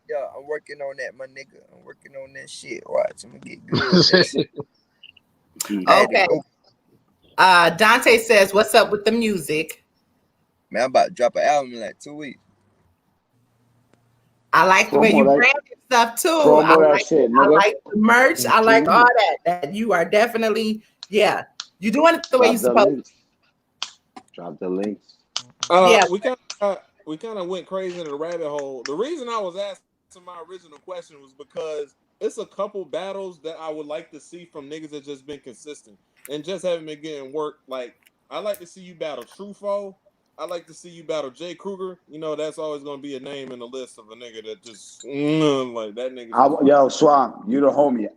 Yeah, I'm working on that, my nigga. I'm working on that shit. Watch, I'm gonna get good.
Okay. Dante says, "What's up with the music?"
Man, I'm about to drop an album in like 2 weeks.
I like the way you brand stuff too. I like the merch. I like all that. That you are definitely, you're doing it the way you're supposed to.
Drop the links.
We kind of went crazy into the rabbit hole. The reason I was asking my original question was because it's a couple battles that I would like to see from niggas that just been consistent and just haven't been getting work. Like, I like to see you battle Truffaut. I like to see you battle Jay Kruger. You know, that's always going to be a name in the list of a nigga that just, like, that nigga.
Yo, Swamp, you the homie.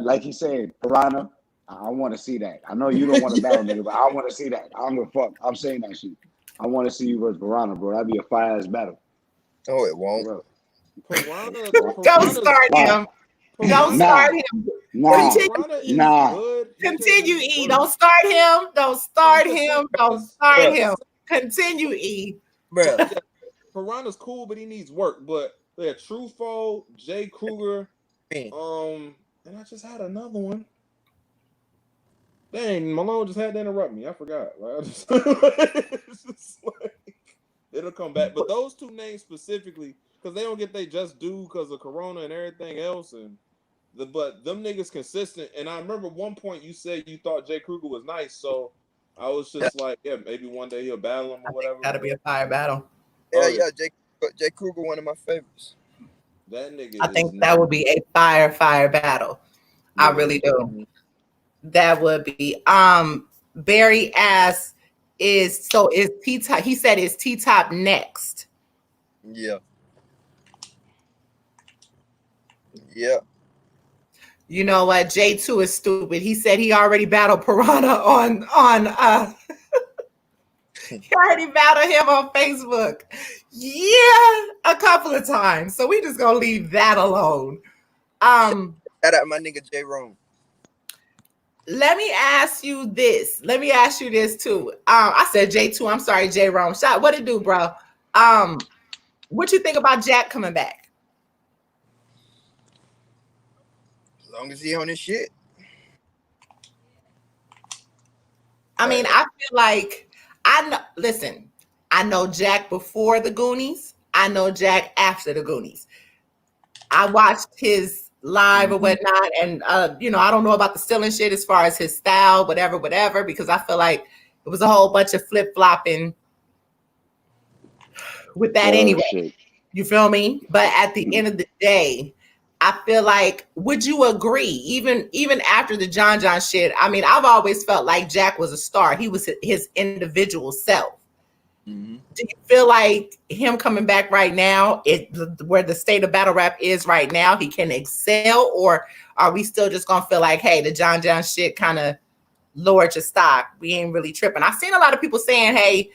Like he said, Piranha, I want to see that. I know you don't want to battle nigga, but I want to see that. I don't give a fuck. I'm saying that shit. I want to see you versus Piranha, bro. That'd be a fire-ass battle.
Oh, it won't.
Don't start him. Don't start him. Continue, E. Don't start him. Don't start him. Don't start him. Continue, E.
Bro.
Piranha's cool, but he needs work. But yeah, Truffaut, Jay Kruger, and I just had another one. Dang, Malone just had to interrupt me. I forgot. It's just like, it'll come back. But those two names specifically, because they don't get they just due because of Corona and everything else, but them niggas consistent. And I remember one point you said you thought Jay Kruger was nice, so I was just like, yeah, maybe one day he'll battle him or whatever.
Gotta be a fire battle.
Yeah, Jay Kruger, one of my favorites.
That nigga.
I think that would be a fire battle. I really do. That would be. Barry asks, is T-Top? He said, is T-Top next?
Yeah.
You know what? J2 is stupid. He said he already battled Piranha on he already battled him on Facebook. Yeah, a couple of times. So we just gonna leave that alone.
Shout out my nigga J Rome.
Let me ask you this. Let me ask you this too. I said J2. I'm sorry, J Rome. What it do, bro? What you think about Jack coming back?
As long as he on his shit.
I mean, I feel like I know Jack before the Goonies. I know Jack after the Goonies. I watched his live or whatnot, and I don't know about the stealing shit as far as his style, whatever, because I feel like it was a whole bunch of flip-flopping with that anyway. Shit. You feel me? But at the end of the day, I feel like, would you agree, even after the John shit, I mean, I've always felt like Jack was a star. He was his individual self. Mm-hmm. Do you feel like him coming back right now, where the state of battle rap is right now, he can excel? Or are we still just going to feel like, hey, the John shit kind of lowered your stock? We ain't really tripping. I've seen a lot of people saying, hey,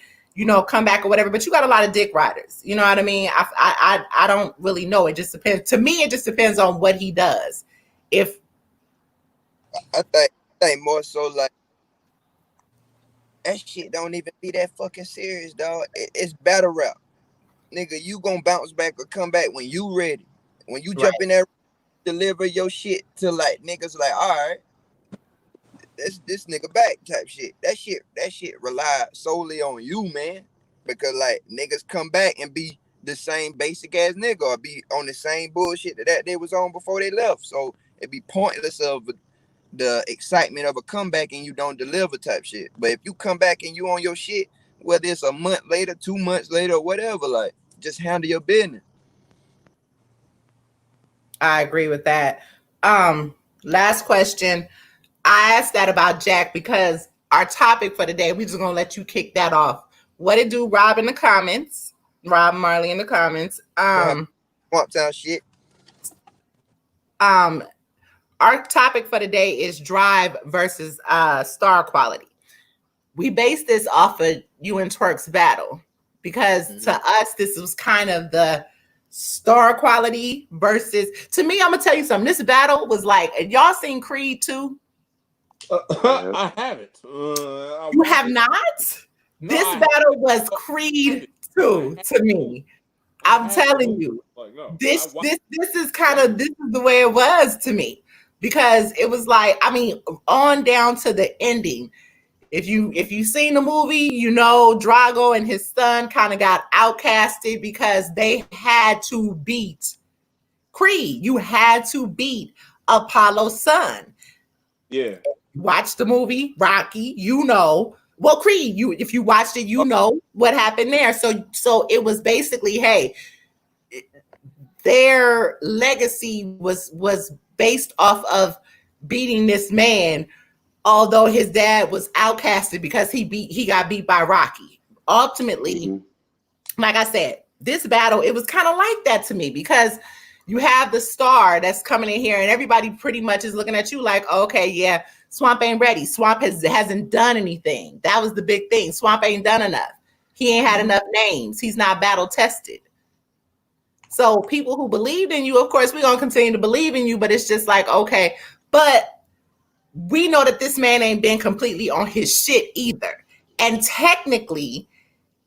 come back or whatever, but you got a lot of dick riders. You know what I mean? I don't really know. It just depends. To me, it just depends on what he does. I
think more so like that shit don't even be that fucking serious, dog. It's battle rap. Nigga, you gonna bounce back or come back when you ready. When you jump in there, deliver your shit to like niggas like, all right, this nigga back type shit. That shit rely solely on you, man. Because like niggas come back and be the same basic ass nigga or be on the same bullshit that they was on before they left. So it'd be pointless of the excitement of a comeback and you don't deliver type shit. But if you come back and you on your shit, whether it's a month later, 2 months later, or whatever, like just handle your business.
I agree with that. Last question. I asked that about Jack because our topic for today, we're just gonna let you kick that off. What it do, Rob in the comments? Rob Marley in the comments.
Swamp Town shit.
Our topic for today is drive versus star quality. We based this off of you and Twerk's battle because to us, this was kind of the star quality versus. To me, I'm gonna tell you something. This battle was like, and y'all seen Creed 2?
I haven't.
You have not?
No,
This battle was Creed 2 to me. I'm telling you.
Like, no,
This is kind of, this is the way it was to me. Because it was like, I mean, on down to the ending. If you've seen the movie, you know Drago and his son kind of got outcasted because they had to beat Creed. You had to beat Apollo's son.
Yeah.
Watch the movie Rocky, you know. Well, Creed, if you watched it, you know what happened there. So it was basically, hey, their legacy was based off of beating this man, although his dad was outcasted because he got beat by Rocky. Ultimately, like I said, this battle, it was kind of like that to me because you have the star that's coming in here and everybody pretty much is looking at you like, okay, yeah, Swamp ain't ready. Swamp hasn't done anything. That was the big thing. Swamp ain't done enough. He ain't had enough names. He's not battle tested. So people who believed in you, of course, we're going to continue to believe in you, but it's just like, okay, but we know that this man ain't been completely on his shit either. And technically,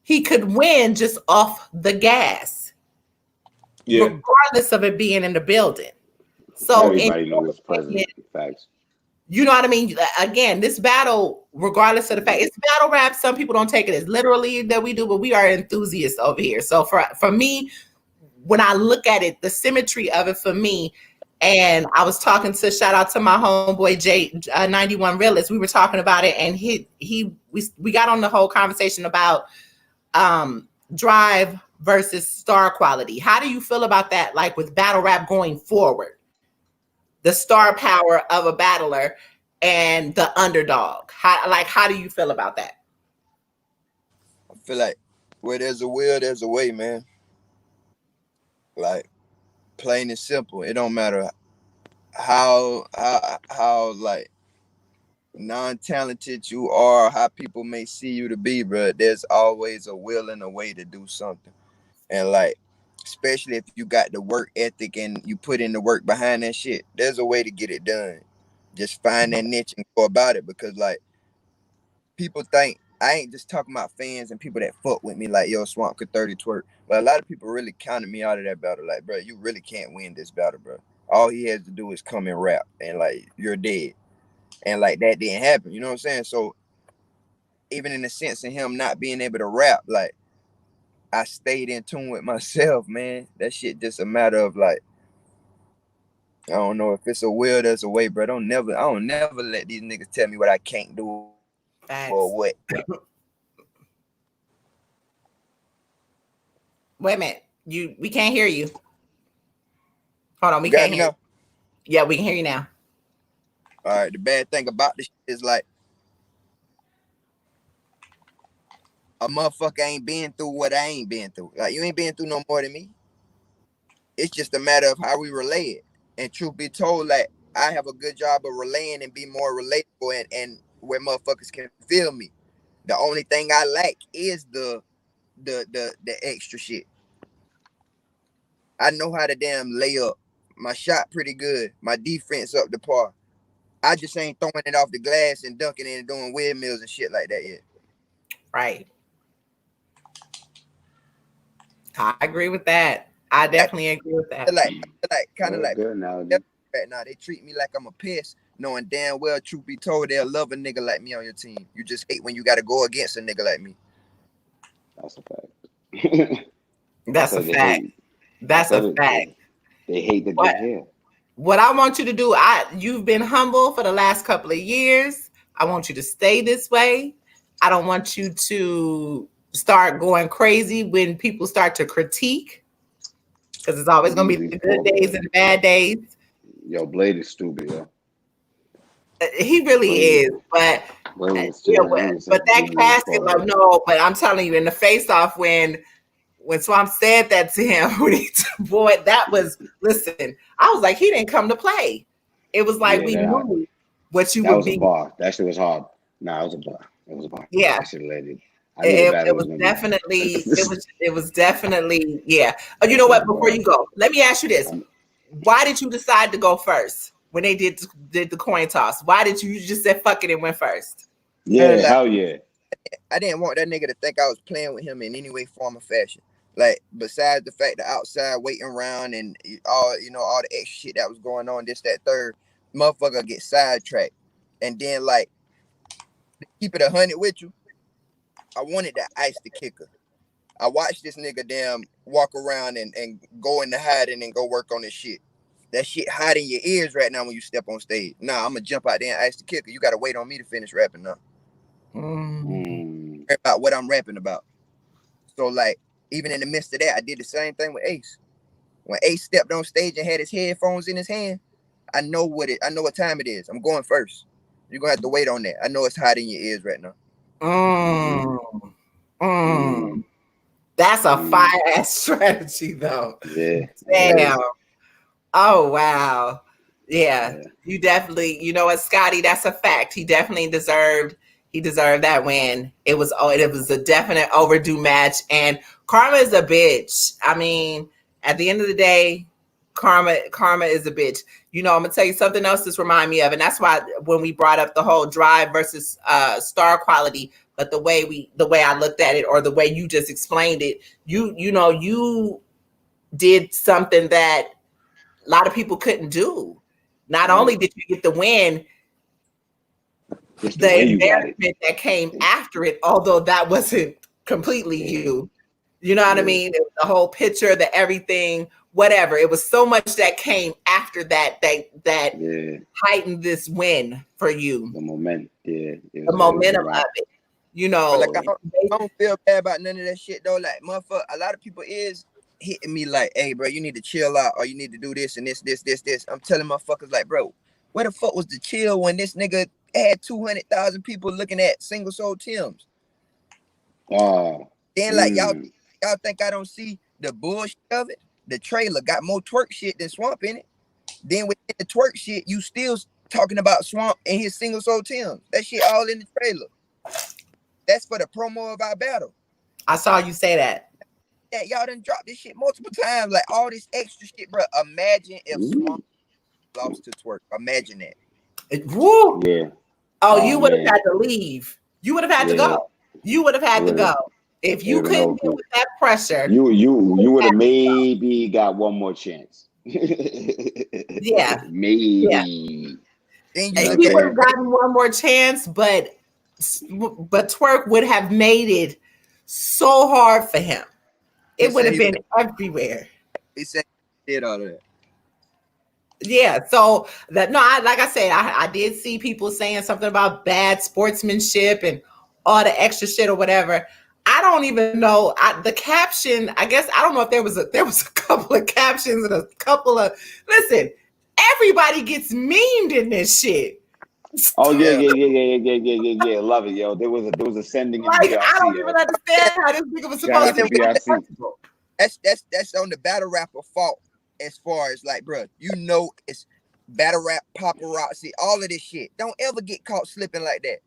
he could win just off the gas, regardless of it being in the building. So
everybody knows present. Facts.
You know what I mean? Again, this battle, regardless of the fact, it's battle rap. Some people don't take it as literally that we do, but we are enthusiasts over here. So for me, when I look at it, the symmetry of it for me, and I was talking to, shout out to my homeboy Jay 91 Realist. We were talking about it, and we got on the whole conversation about drive versus star quality. How do you feel about that? Like with battle rap going forward, the star power of a battler and the underdog. How do you feel about that?
I feel like where there's a will, there's a way, man. Like plain and simple. It don't matter how like non-talented you are, how people may see you to be, bro. There's always a will and a way to do something. And like, especially if you got the work ethic and you put in the work behind that shit, there's a way to get it done. Just find that niche and go about it. Because like, people think, I ain't just talking about fans and people that fuck with me like, yo, Swamp could 30 twerk. But a lot of people really counted me out of that battle. Like, bro, you really can't win this battle, bro. All he has to do is come and rap and like, you're dead. And like, that didn't happen. You know what I'm saying? So even in the sense of him not being able to rap, like, I stayed in tune with myself, man. That shit just a matter of like, I don't know, if it's a will, there's a way, bro. I don't never let these niggas tell me what I can't do. Or what?
Wait a minute. We can't hear you. Hold on, we can't hear you. Yeah, we can hear you now.
All right. The bad thing about this is like, a motherfucker ain't been through what I ain't been through. Like, you ain't been through no more than me. It's just a matter of how we relay it. And truth be told, like, I have a good job of relaying and be more relatable and where motherfuckers can feel me. The only thing I lack is the extra shit. I know how to damn lay up. My shot pretty good. My defense up to par. I just ain't throwing it off the glass and dunking it and doing windmills and shit like that yet.
Right. I agree with that. I definitely agree with that.
Like kind of like
good now.
Right now, they treat me like I'm a piss, knowing damn well, truth be told, they'll love a nigga like me on your team. You just hate when you got to go against a nigga like me.
That's a fact.
That's a fact. That's a fact.
They hate the good hair.
What I want you to do, you've been humble for the last couple of years. I want you to stay this way. I don't want you to start going crazy when people start to critique, because it's always going to be the good days and the bad days.
Yo, Blade is stupid, yo.
He really is, but that casket, like, no, but I'm telling you, in the face-off when Swamp said that to him, boy, that was, listen, I was like, he didn't come to play. It was like we knew what you would be.
That was a bar. That shit was hard. Nah, it was a bar. It was a bar.
Yeah.
I should have let it.
It was definitely, it was definitely, yeah. You know what? Before you go, let me ask you this: why did you decide to go first when they did the coin toss? Why did you just say fuck it and went first?
Yeah, hell yeah.
I didn't want that nigga to think I was playing with him in any way, form, or fashion. Like, besides the fact that outside waiting around and all the extra shit that was going on, this, that, third, motherfucker get sidetracked. And then, like, to keep it 100 with you, I wanted to ice the kicker. I watched this nigga damn walk around and go into hiding and go work on this shit. That shit hot in your ears right now when you step on stage. Nah, I'm gonna jump out there and ice the kicker. You gotta wait on me to finish rapping now. About what I'm rapping about. So, like, even in the midst of that, I did the same thing with Ace. When Ace stepped on stage and had his headphones in his hand, I know what time it is. I'm going first. You're gonna have to wait on that. I know it's hot in your ears right now.
That's a fire ass strategy, though.
Yeah.
Damn. Oh wow. Yeah. You definitely. You know what, Scotty? That's a fact. He definitely deserved. He deserved that win. It was a definite overdue match. And Karma is a bitch. I mean, at the end of the day, Karma is a bitch. You know, I'm gonna tell you something else this remind me of, and that's why when we brought up the whole drive versus star quality, but the way I looked at it, or the way you just explained it, you did something that a lot of people couldn't do. Not only did you get the win, the embarrassment that came after it, although that wasn't completely you. You know what I mean? It was the whole picture, the everything, whatever. It was so much that came after that heightened this win for you.
The momentum,
the momentum of it. You know,
like, I don't feel bad about none of that shit though. Like, motherfucker, a lot of people is hitting me like, hey, bro, you need to chill out, or you need to do this and this. I'm telling motherfuckers like, bro, where the fuck was the chill when this nigga had 200,000 people looking at Single Soul Tim's? Then like y'all think I don't see the bullshit of it? The trailer got more twerk shit than Swamp in it. Then with the twerk shit, you still talking about Swamp and his Single Soul Tim's. That shit all in the trailer. That's for the promo of our battle.
I saw you say that.
Yeah, y'all done dropped this shit multiple times. Like, all this extra shit, bro. Imagine if Swamp lost to twerk. Imagine that.
Woo.
Yeah.
Oh, you would have had to leave. You would have had to go. You would have had to go. If you couldn't deal with that pressure,
you would have maybe got one more chance.
Yeah.
Maybe.
Yeah. And he would have gotten one more chance, but twerk would have made it so hard for him. It would have been everywhere.
He said he did all of that.
Yeah, so like I said, I did see people saying something about bad sportsmanship and all the extra shit or whatever. I don't even know the caption. I guess I don't know if there was a couple of captions and a couple of listen. Everybody gets memed in this shit.
Oh yeah. Love it, yo. There was a sending in
like, I don't even understand how this nigga was supposed to be possible.
That's on the battle rapper fault. As far as like, bro, it's battle rap, paparazzi, all of this shit. Don't ever get caught slipping like that.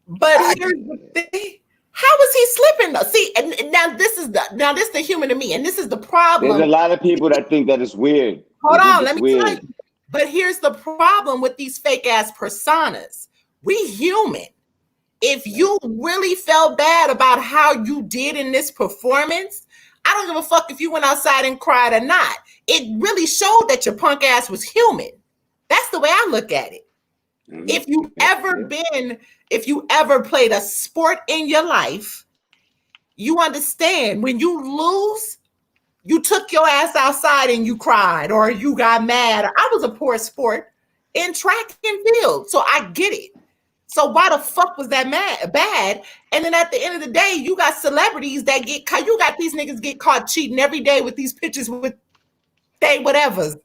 But here's the thing. How was he slipping though? See, and now this is the human to me, and this is the problem.
There's a lot of people that think that it's weird.
Hold on, let me tell you. But here's the problem with these fake ass personas. We human. If you really felt bad about how you did in this performance, I don't give a fuck if you went outside and cried or not. It really showed that your punk ass was human. That's the way I look at it. If you ever played a sport in your life, you understand when you lose, you took your ass outside and you cried or you got mad. I was a poor sport in track and field, so I get it. So why the fuck was that bad? And then at the end of the day, you got celebrities that get caught. You got these niggas get caught cheating every day with these pictures with they whatevers.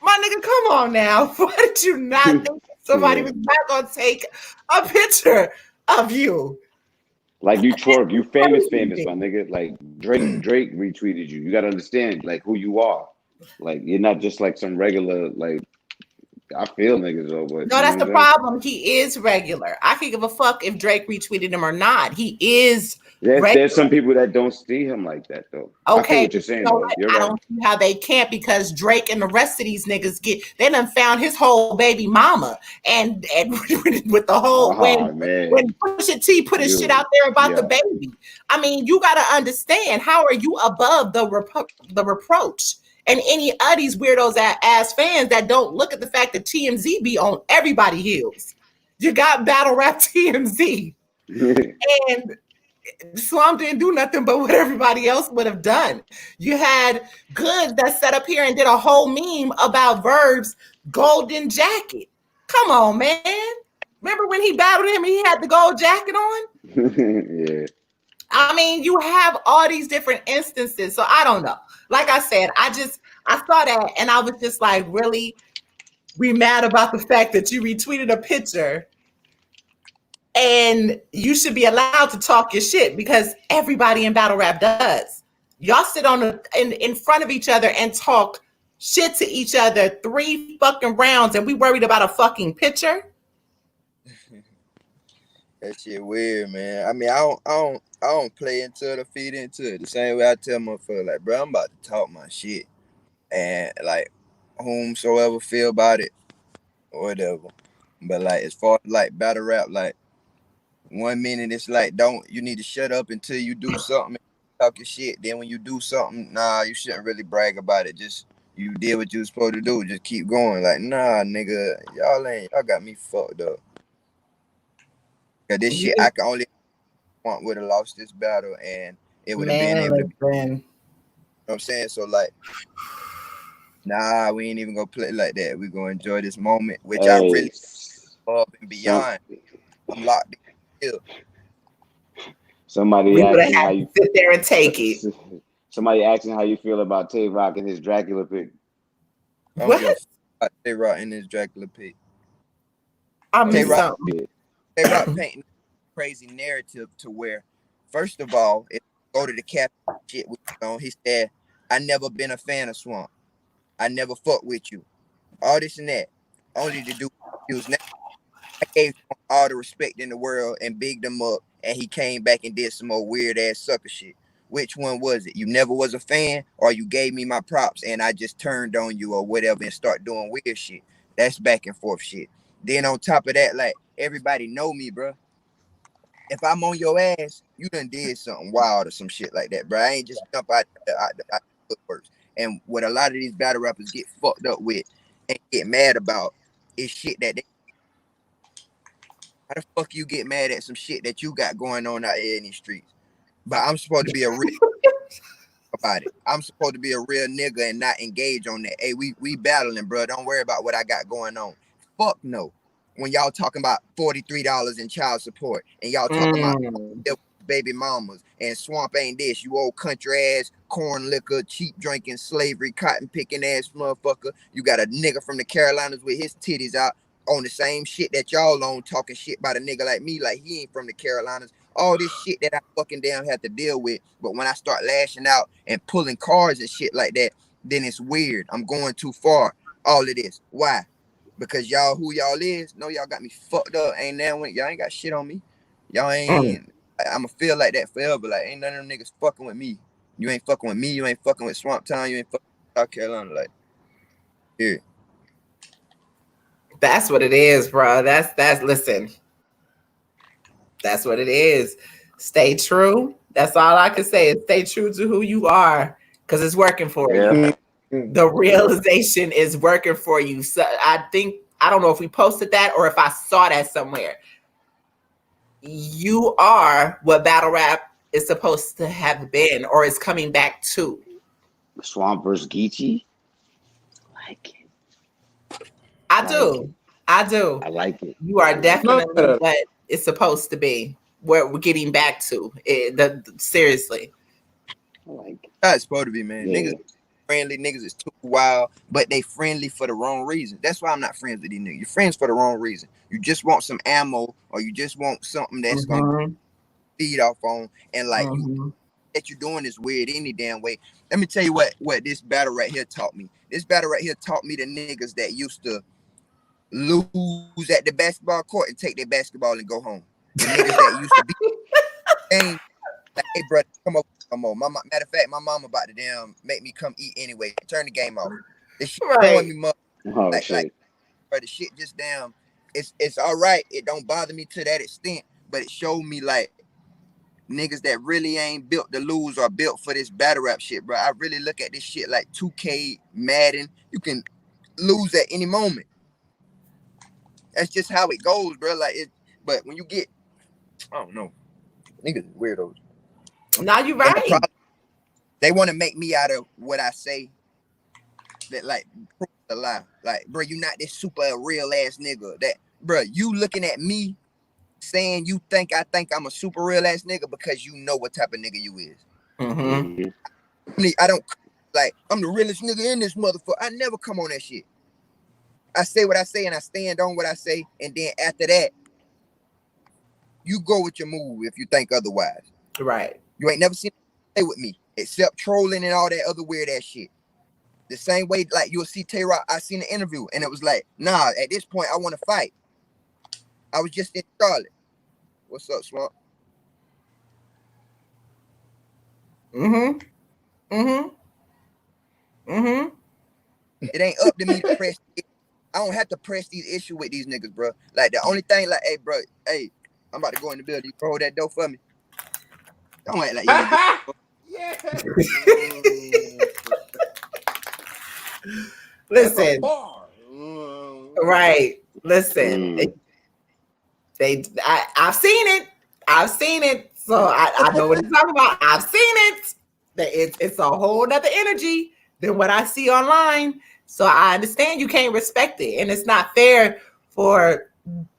My nigga, come on now. Why did you not think Somebody was not gonna take a picture of you.
Like you twerk, you famous, my nigga. Like Drake retweeted you. You gotta understand like who you are. Like you're not just like some regular like. I feel niggas though, but
no, that's the problem. He is regular. I could give a fuck if Drake retweeted him or not. He is.
There's some people that don't see him like that though.
Okay,
I feel what you're saying. Though. You're
I
right.
don't see how they can't because Drake and the rest of these niggas they done found his whole baby mama and with the whole when Pusha T put his shit out there about the baby. I mean, you got to understand, how are you above the reproach? And any of these weirdos ass fans that don't look at the fact that TMZ be on everybody's heels. You got battle rap TMZ. And Swamp didn't do nothing but what everybody else would have done. You had Goods that set up here and did a whole meme about Verb's golden jacket. Come on, man. Remember when he battled him and he had the gold jacket on?
Yeah.
I mean, you have all these different instances. So I don't know. Like I said, I saw that and I was just like, really? We mad about the fact that you retweeted a picture and you should be allowed to talk your shit because everybody in battle rap does. Y'all sit in front of each other and talk shit to each other 3 fucking rounds and we worried about a fucking picture?
That shit weird, man. I mean, I don't play into it or feed into it. The same way I tell motherfuckers, like, bro, I'm about to talk my shit. And, like, whomsoever feel about it, or whatever. But, like, as far as, like, battle rap, like, 1 minute it's like, you need to shut up until you do something and talk your shit. Then when you do something, nah, you shouldn't really brag about it. Just, you did what you was supposed to do. Just keep going. Like, nah, nigga, y'all got me fucked up. Cause this shit, I can only would have lost this battle and it would have been able to be. You know what I'm saying? So like, nah, we ain't even gonna play like that. We gonna enjoy this moment, which I really love and beyond. I'm locked in.
Somebody asking how you
sit there and take it.
Somebody asking how you feel about Tay Rock and his Dracula pick.
What?
Tay Rock and his Dracula pick.
I mean, something.
Tay Rock painting a crazy narrative to where, first of all, if you go to the cap shit he said, I never been a fan of Swamp. I never fucked with you. All this and that. Only to do now. I gave him all the respect in the world and bigged him up, and he came back and did some more weird ass sucker shit. Which one was it? You never was a fan, or you gave me my props and I just turned on you or whatever and start doing weird shit. That's back and forth shit. Then on top of that, like, everybody know me, bro. If I'm on your ass, you done did something wild or some shit like that, bro. I ain't just jump out the footworks. And what a lot of these battle rappers get fucked up with and get mad about is shit that they. How the fuck you get mad at some shit that you got going on out here in these streets? But I'm supposed to be a real about it. I'm supposed to be a real nigga and not engage on that. Hey, we battling, bro. Don't worry about what I got going on. Fuck no. When y'all talking about $43 in child support and y'all talking about baby mamas and Swamp ain't this, you old country ass, corn liquor, cheap drinking, slavery, cotton picking ass motherfucker. You got a nigga from the Carolinas with his titties out on the same shit that y'all on, talking shit about a nigga like me, like he ain't from the Carolinas. All this shit that I fucking damn have to deal with. But when I start lashing out and pulling cars and shit like that, then it's weird. I'm going too far. All of this. Why? Because y'all who y'all is, no, y'all got me fucked up. Ain't that when y'all ain't got shit on me. Y'all ain't I'ma feel like that forever. Like ain't none of them niggas fucking with me. You ain't fucking with me, you ain't fucking with Swamp Town, you ain't fucking with South Carolina. Like, here.
That's what it is, bro. That's listen. That's what it is. Stay true. That's all I can say is stay true to who you are because it's working for you. The realization is working for you. So I don't know if we posted that or if I saw that somewhere. You are what battle rap is supposed to have been or is coming back to.
Swamp versus Geechee? I like it.
I do.
I like it.
You are definitely what it's supposed to be. Where we're getting back to. Seriously.
I like it.
That's supposed to be, man.
Yeah.
Niggas friendly. Niggas is too wild, but they friendly for the wrong reason. That's why I'm not friends with these niggas. You're friends for the wrong reason. You just want some ammo, or you just want something that's gonna feed off on, and like you, that you're doing is weird any damn way. Let me tell you what this battle right here taught me. This battle right here taught me the niggas that used to lose at the basketball court and take their basketball and go home. The niggas that used to be game, like, hey, brother, come over. Matter of fact, my mama about to damn make me come eat anyway. Turn the game off. This shit throwing me mother. Like, bro, the shit just damn. It's all right. It don't bother me to that extent, but it showed me like niggas that really ain't built to lose or built for this battle rap shit, bro. I really look at this shit like 2K, Madden. You can lose at any moment. That's just how it goes, bro. Like it, but when you get, I don't know, niggas weirdos.
Now you're right.
They want to make me out of what I say. That like a lie. Like, bro, you not this super real ass nigga. That, bro, you looking at me saying you think I think I'm a super real ass nigga because you know what type of nigga you is. I don't like I'm the realest nigga in this motherfucker. I never come on that shit. I say what I say and I stand on what I say, and then after that, you go with your move if you think otherwise.
Right.
You ain't never seen play with me except trolling and all that other weird ass shit. The same way like you'll see Tay-Rock, I seen the interview and it was like, nah, at this point I want to fight. I was just in Charlotte. What's up, Swamp? It ain't up to me to press. I don't have to press these issues with these niggas, bro. Like the only thing, like, hey, bro, hey, I'm about to go in the building. You hold that door for me. Don't act like
you. Listen. Right. Listen. I've seen it. I've seen it. So I know what he's talking about. I've seen it. It's a whole nother energy than what I see online. So I understand you can't respect it. And it's not fair for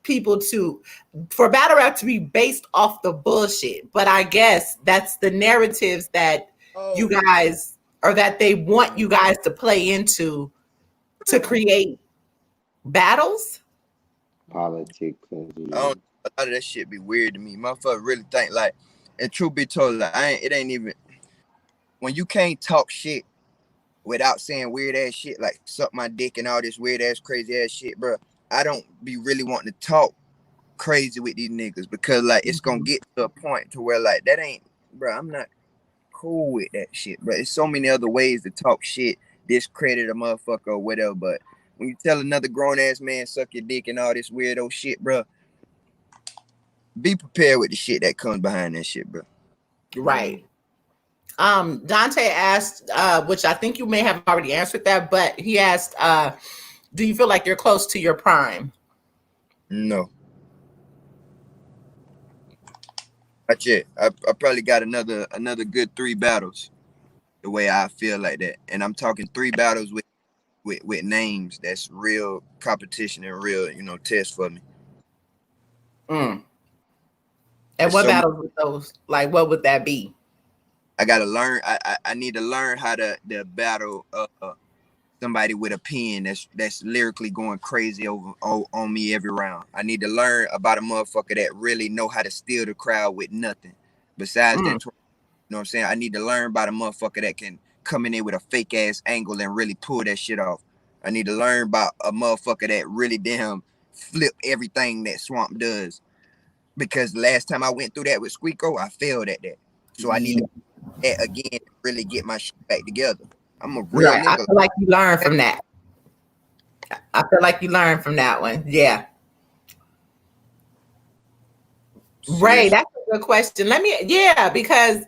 people for battle rap to be based off the bullshit. But I guess that's the narratives that you guys, or that they want you guys to play into to create battles.
Politics.
A lot of that shit be weird to me. Motherfucker really think like, and truth be told, like it ain't even when you can't talk shit without saying weird ass shit like suck my dick and all this weird ass crazy ass shit, bro. I don't be really wanting to talk crazy with these niggas because like it's gonna get to a point to where like that ain't, bro. I'm not cool with that shit, bro. There's so many other ways to talk shit, discredit a motherfucker or whatever. But when you tell another grown ass man suck your dick and all this weirdo shit, bro, be prepared with the shit that comes behind that shit, bro.
Right. Dante asked, which I think you may have already answered that, but he asked, do you feel like you're close to your prime?
No. That's it. I probably got another good 3 battles the way I feel like that. And I'm talking 3 battles with names that's real competition and real, test for me.
And what battles with those? Like, what would that be?
I gotta learn. I need to learn how to battle somebody with a pen that's lyrically going crazy on me every round. I need to learn about a motherfucker that really know how to steal the crowd with nothing besides that. You know what I'm saying? I need to learn about a motherfucker that can come in there with a fake ass angle and really pull that shit off. I need to learn about a motherfucker that really damn flip everything that Swamp does. Because last time I went through that with Squeako, I failed at that. So I need to that again, really get my shit back together. I'm a real nigga.
I feel like you learned from that. I feel like you learned from that one. Yeah. Ray, that's a good question. Because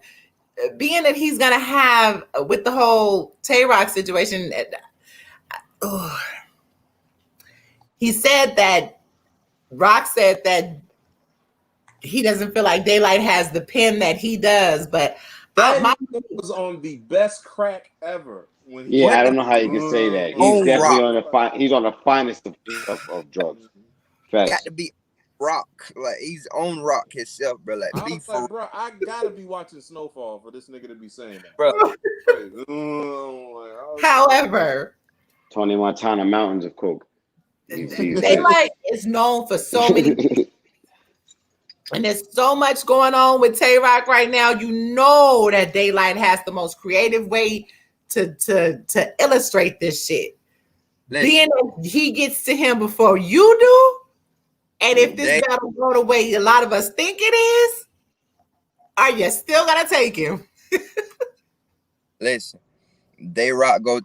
being that he's gonna have with the whole Tay-Rock situation, he said that Rock said that he doesn't feel like Daylight has the pen that he does, but
that was on the best crack ever.
I don't know how you can say that. He's definitely on the finest of drugs.
Got to be rock. Like he's on rock himself, bro. Like
I
be
was
for
like, bro, I gotta be watching Snowfall for this nigga to be saying that.
bro.
However,
Tony Montana, Mountains of Coke.
Daylight is known for so many, and there's so much going on with Tay Rock right now. You know that Daylight has the most creative way to illustrate this shit. Being that he gets to him before you do, and if this battle go the way a lot of us think it is, are you still gonna take him?
Listen, Daylight go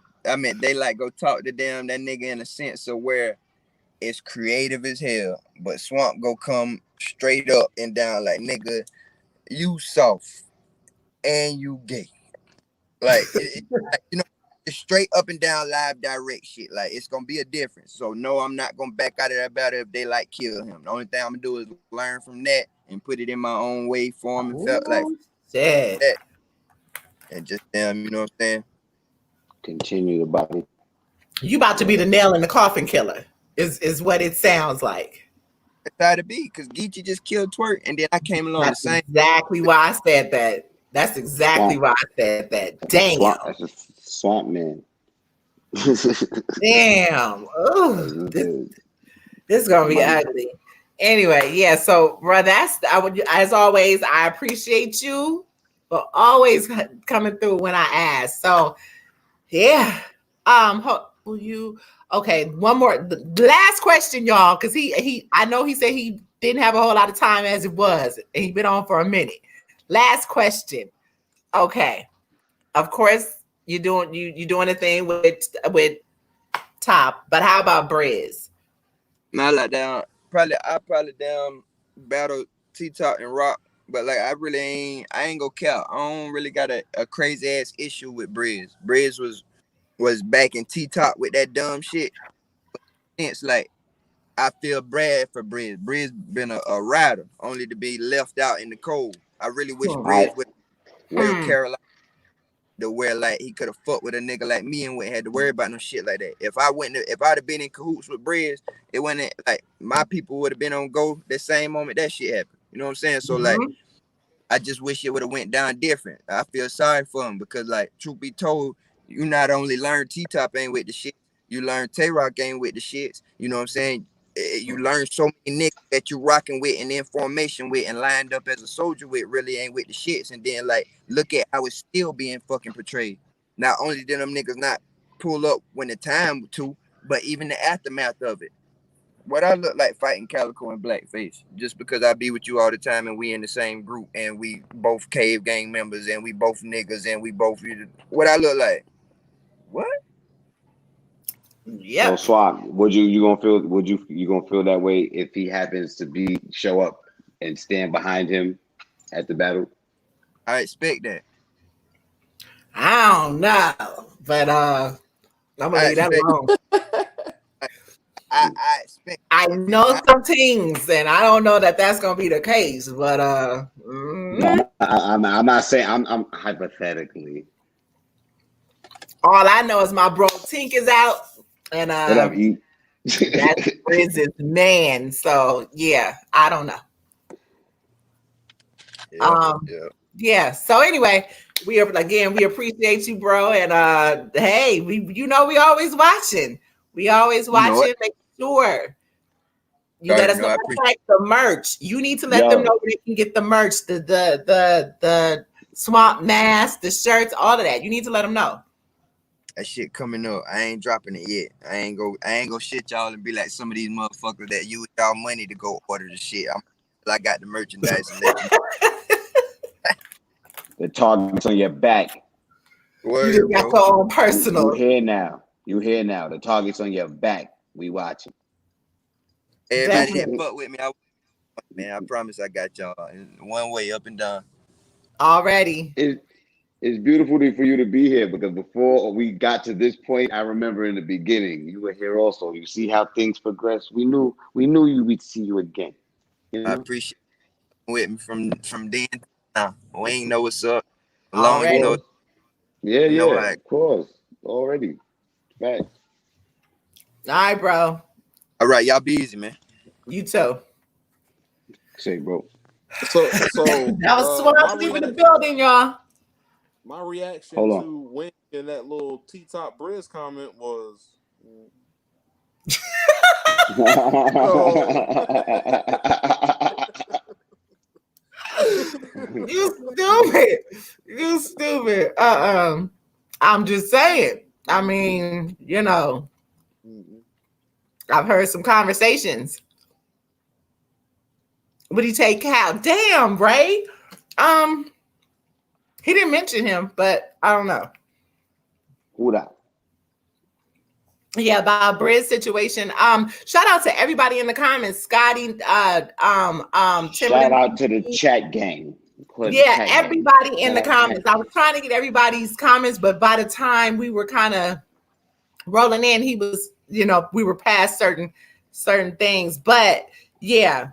talk to them that nigga in a sense of where it's creative as hell, but Swamp go come straight up and down like, nigga, you soft and you gay. Like, you know, it's straight up and down live direct shit. Like, it's gonna be a difference. So no, I'm not gonna back out of that battle if Daylight kill him. The only thing I'm gonna do is learn from that and put it in my own way, form, and felt like that. And just them, you know what I'm saying?
Continue the body.
You about to be the nail in the coffin killer, is what it sounds like.
It's how to be, because Geechee just killed Twerk, and then I came along
That's
the same.
exactly why I said that. That's exactly why I said that. Damn.
That's a Swamp Man.
Damn. Ooh, this is gonna be ugly. Anyway, yeah. So, bro, as always, I appreciate you for always coming through when I ask. So, yeah. Will you? Okay, one more. The last question, y'all, because I know he said he didn't have a whole lot of time as it was, and he's been on for a minute. Last question. Okay, of course you doing a thing with Top, but how about Briz?
Man, like down I probably down battle T-Top and Rock, but like I ain't gonna count. I don't really got a crazy ass issue with Briz. Briz was back in T-Top with that dumb shit. It's like I feel bad for Briz. Briz been a rider, only to be left out in the cold. I really wish Briz would wear Carolina to where like he could have fucked with a nigga like me and wouldn't had to worry about no shit like that. If I'd have been in cahoots with Briz, it wouldn't like my people would have been on go the same moment that shit happened. You know what I'm saying? So like I just wish it would have went down different. I feel sorry for him because like truth be told, you not only learn T-Top ain't with the shit, you learn Tay-Rock ain't with the shits. You know what I'm saying? You learn so many niggas that you rocking with and in formation with and lined up as a soldier with really ain't with the shits. And then like look at how it's still being fucking portrayed. Not only did them niggas not pull up when the time to, but even the aftermath of it. What I look like fighting Calico and Blackface just because I be with you all the time and we in the same group and we both Cave Gang members and we both niggas and we both what I look like. What?
Yeah.
So Swap, you gonna feel that way if he happens to show up and stand behind him at the battle?
I expect that.
I don't know, but I'm gonna leave that alone.
I expect.
I know some things, and I don't know that that's gonna be the case. But
No, I'm not saying. I'm hypothetically.
All I know is my bro Tink is out, and
Whatever,
that's Briz's man. So yeah, I don't know. Yeah. So anyway, we appreciate you, bro, and hey, we always watching. We always watching. Make sure you let us know about the merch. You need to let them know where they can get the merch, the Swamp mask, the shirts, all of that. You need to let them know.
That shit coming up. I ain't dropping it yet. I ain't go shit y'all and be like some of these motherfuckers that use y'all money to go order the shit. I got the merchandise and let you.
The target's on your back.
You just got your own personal.
You here now. The target's on your back. We watching.
Everybody that fuck with me, I promise I got y'all in one way up and down.
Already.
It's beautiful for you to be here because before we got to this point, I remember in the beginning you were here also. You see how things progress. We knew we'd see you again. You know?
I appreciate you with me from then to now. We ain't know what's up.
Long you know.
Yeah, of course. Already. Facts.
All right, bro.
All right, y'all be easy, man.
You too.
Say, bro.
So
that was Swamp in the building, y'all.
My reaction to Wink in that little T-Top Briz comment was
You stupid. I'm just saying. I mean, you know, I've heard some conversations. Would he take Cal? Damn, Ray. He didn't mention him, but I don't know.
Who that?
Yeah, about Briz situation. Shout out to everybody in the comments. Scotty,
Shout out to the chat gang.
Yeah, everybody in the comments. I was trying to get everybody's comments, but by the time we were kind of rolling in, he was, you know, we were past certain things. But yeah,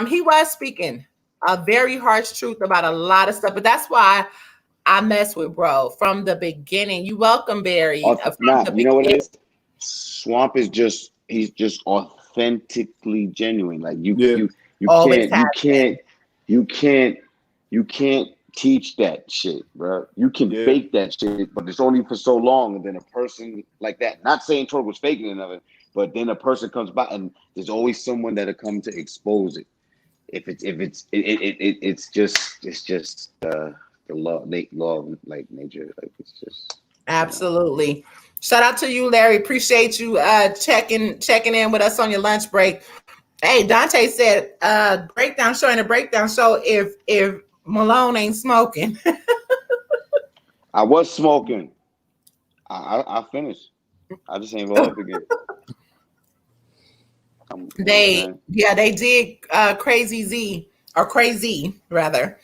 he was speaking a very harsh truth about a lot of stuff. But that's why I mess with bro from the beginning. You welcome, Barry.
You know what it is? Swamp is he's just authentically genuine. Like you can't teach that shit, bro. You can fake that shit, but it's only for so long. And then a person like that, not saying Troy was faking another, but then a person comes by and there's always someone that'll come to expose it. It's just the law of like nature. Like it's just
absolutely. You know. Shout out to you, Larry. Appreciate you checking in with us on your lunch break. Hey, Dante said breakdown show and a breakdown show if Malone ain't smoking.
I was smoking. I finished. I just ain't roll up again.
They did Crazy rather.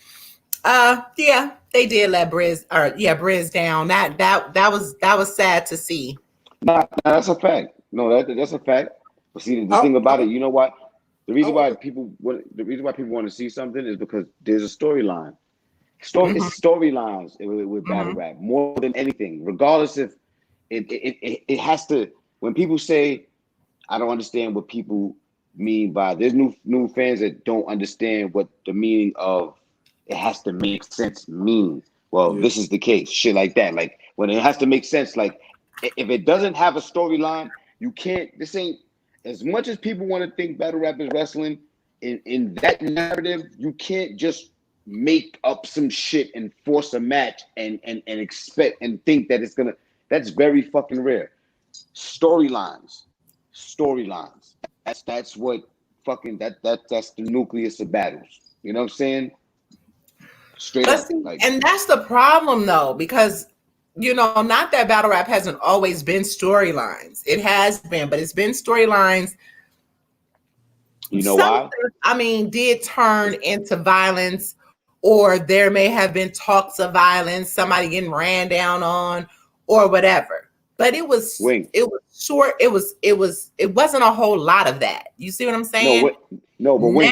Yeah, they did let Briz down. That was sad to see.
Nah, that's a fact. No, that's a fact. But see, the thing about it, you know what? The reason why people want to see something is because there's a storyline. It's storylines with battle rap more than anything. Regardless if it has to. When people say, I don't understand what people mean by. There's new fans that don't understand what the meaning of it has to make sense means. Well, this is the case. Shit like that. Like when it has to make sense. Like if it doesn't have a storyline, you can't. This ain't. As much as people want to think battle rap is wrestling, in that narrative, you can't just make up some shit and force a match and expect and think that it's gonna. That's very fucking rare. Storylines. That's what fucking that's the nucleus of battles. You know what I'm saying? Straight up.
And that's the problem though, because you know, not that battle rap hasn't always been storylines. It has been, but it's been storylines.
You know why?
I mean, did turn into violence, or there may have been talks of violence, somebody getting ran down on, or whatever. But it was short. It wasn't a whole lot of that. You see what I'm saying?
But wait,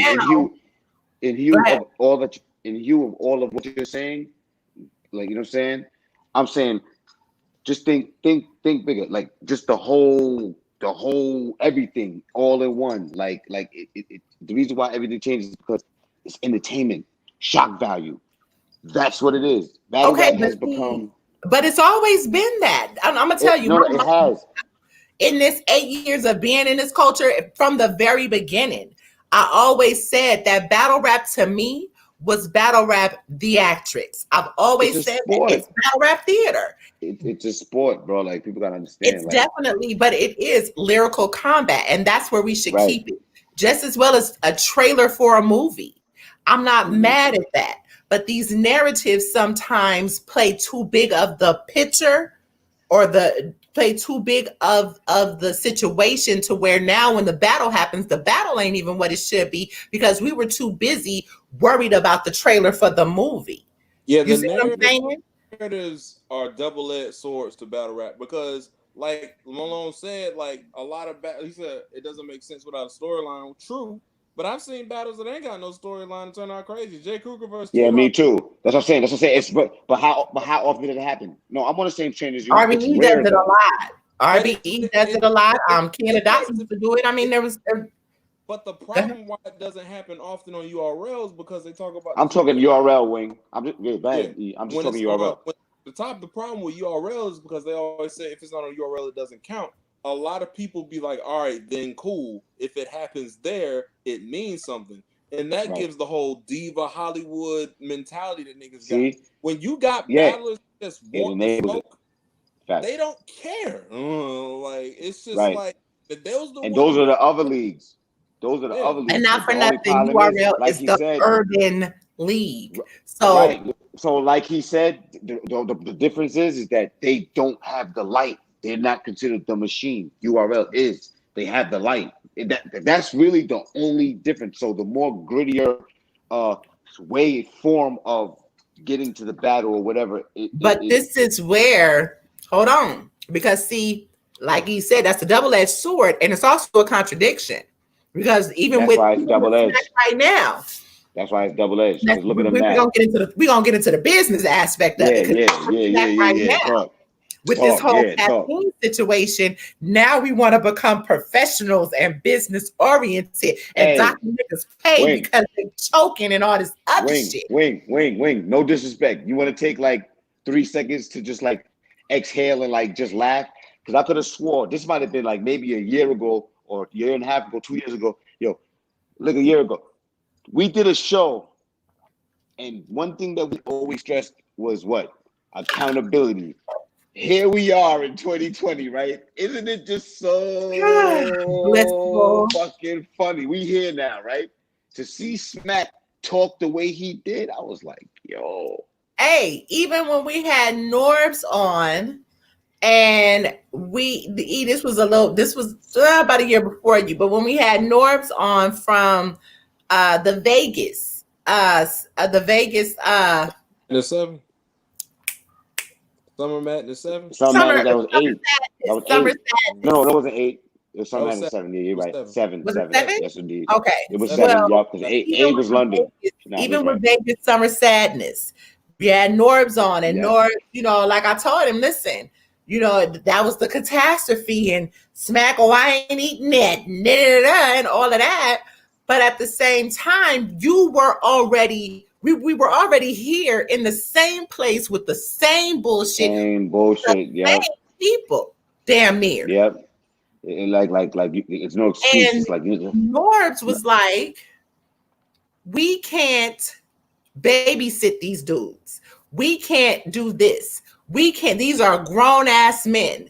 in view of all of what you're saying, like, you know what I'm saying? I'm saying, just think bigger, like just the whole everything all in one. Like the reason why everything changes is because it's entertainment, shock value. That's what it is. Battle rap has become.
But it's always been that. I'm gonna tell you.
No, it has.
In this 8 years of being in this culture, from the very beginning, I always said that battle rap to me was battle rap theatrics. I've always said that it's battle rap theater.
It's a sport, bro. Like people gotta understand.
It's definitely, but it is lyrical combat, and that's where we should keep it. Just as well as a trailer for a movie. I'm not mad at that. But these narratives sometimes play too big of the picture, or play too big of the situation, to where now when the battle happens, the battle ain't even what it should be, because we were too busy worried about the trailer for the movie.
Yeah,
you see what I'm saying?
Narratives are double-edged swords to battle rap, because like Malone said, like a lot of he said it doesn't make sense without a storyline. True. But I've seen battles that ain't got no storyline and turn out crazy. Jay Kruger versus
me too. That's what I'm saying. It's but how often did it happen? No, I'm on the same chain as you.
RBE does it a lot. RBE does it a lot. Canada Dot used to do it. I mean, there was
But the problem why it doesn't happen often on URLs because they talk about.
I'm talking URL, Wing. I'm just I'm just
when
talking
it's
URL.
The problem with URLs is because they always say if it's not on URL, it doesn't count. A lot of people be like, all right, then cool. If it happens there, it means something. And that gives the whole diva Hollywood mentality that niggas got. When you got battlers just want to smoke, they don't care. Like it's just like those
are the other leagues. Those are the other leagues.
And not for nothing, URL is the urban league. So
so like he said, the difference is that they don't have the light. They're not considered the machine. URL is. They have the light. That's really the only difference. So the more grittier form of getting to the battle or whatever.
This is where, hold on, because see, like you said, that's a double-edged sword, and it's also a contradiction. Because even
that's
with
why it's double-edged
right now.
That's why it's double-edged. Look at them
now. We're gonna get into the business aspect of it.
Now.
With this whole caffeine situation, now we want to become professionals and business oriented and doctor niggas pay because they're choking and all this other shit.
Wing. No disrespect. You want to take like 3 seconds to just like exhale and like just laugh? Because I could have swore this might have been like maybe a year ago or a year and a half ago, 2 years ago. Yo, look, a year ago. We did a show, and one thing that we always stressed was what? Accountability. Here we are in 2020, right? Isn't it just so fucking funny? We here now, right? To see Smack talk the way he did, I was like, yo.
Hey, even when we had Norbs on, and this was about a year before you, but when we had Norbs on from the Vegas,
the 7. Summer Madness 7.
Summer Madness, that was 8. Summer 8. No, that wasn't 8. It was Summer Madness 7. Yeah, you're right. 7.
Was it 7?
Yes, indeed.
Okay.
It was 7. Yeah, because 8 was London.
Even with Vegas Summer Sadness, we had Norbs on, and Norbs, like I told him, listen, that was the catastrophe, and Smack, I ain't eating that, and all of that. But at the same time, you were already. We were already here in the same place with the same bullshit.
Same
people, damn near.
Yep. And like it's no excuse.
And
it's like
Norbs was like, we can't babysit these dudes. We can't do this. We can't. These are grown ass men.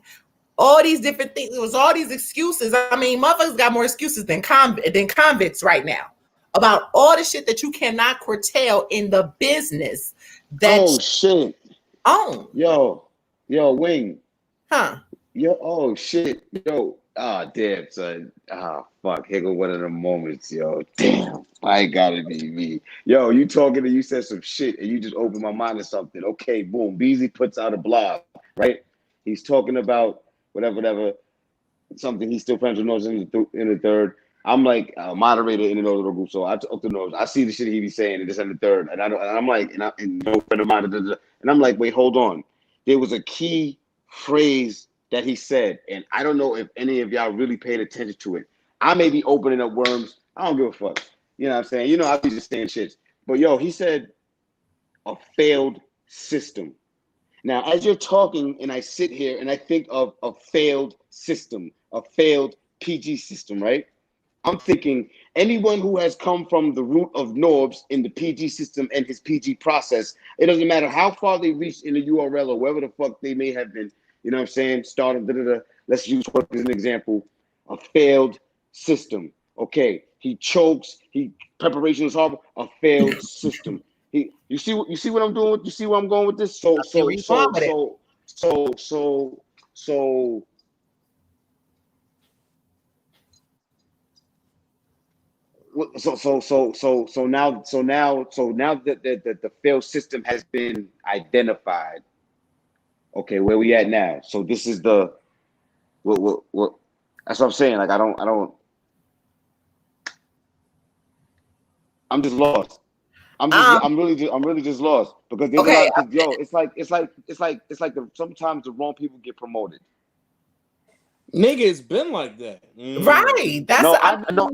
All these different things. It was all these excuses. I mean, motherfuckers got more excuses than convicts right now. About all the shit that you cannot curtail in the business that
shit
own.
Yo, Wing.
Huh.
Yo, shit. Yo. Damn, son. Fuck. Here go one of the moments, yo. Damn. I gotta be me. Yo, you talking and you said some shit and you just opened my mind to something. Okay, boom. Beasley puts out a blog, right? He's talking about whatever, something he's still friends with Norbs in the third. I'm like a moderator in the little group, so I talk to Norbs. I see the shit he be saying and this and the third, and I'm like, and no friend of mine, and I'm like, wait, hold on. There was a key phrase that he said, and I don't know if any of y'all really paid attention to it. I may be opening up worms. I don't give a fuck. You know what I'm saying? I be just saying shit. But yo, he said a failed system. Now, as you're talking, and I sit here and I think of a failed system, a failed PG system, right? I'm thinking anyone who has come from the root of Norbs in the PG system and his PG process, it doesn't matter how far they reached in the URL or wherever the fuck they may have been, you know what I'm saying? Started, let's use work as an example, a failed system. Okay, he chokes, preparation is horrible, a failed system. You see what I'm doing? You see where I'm going with this? So now that the failed system has been identified. Okay, where we at now? So this is the what that's what I'm saying. Like I don't I'm just lost. I'm really just lost because there's a lot. It's like sometimes the wrong people get promoted.
Nigga, it's been like that.
Right. That's
No,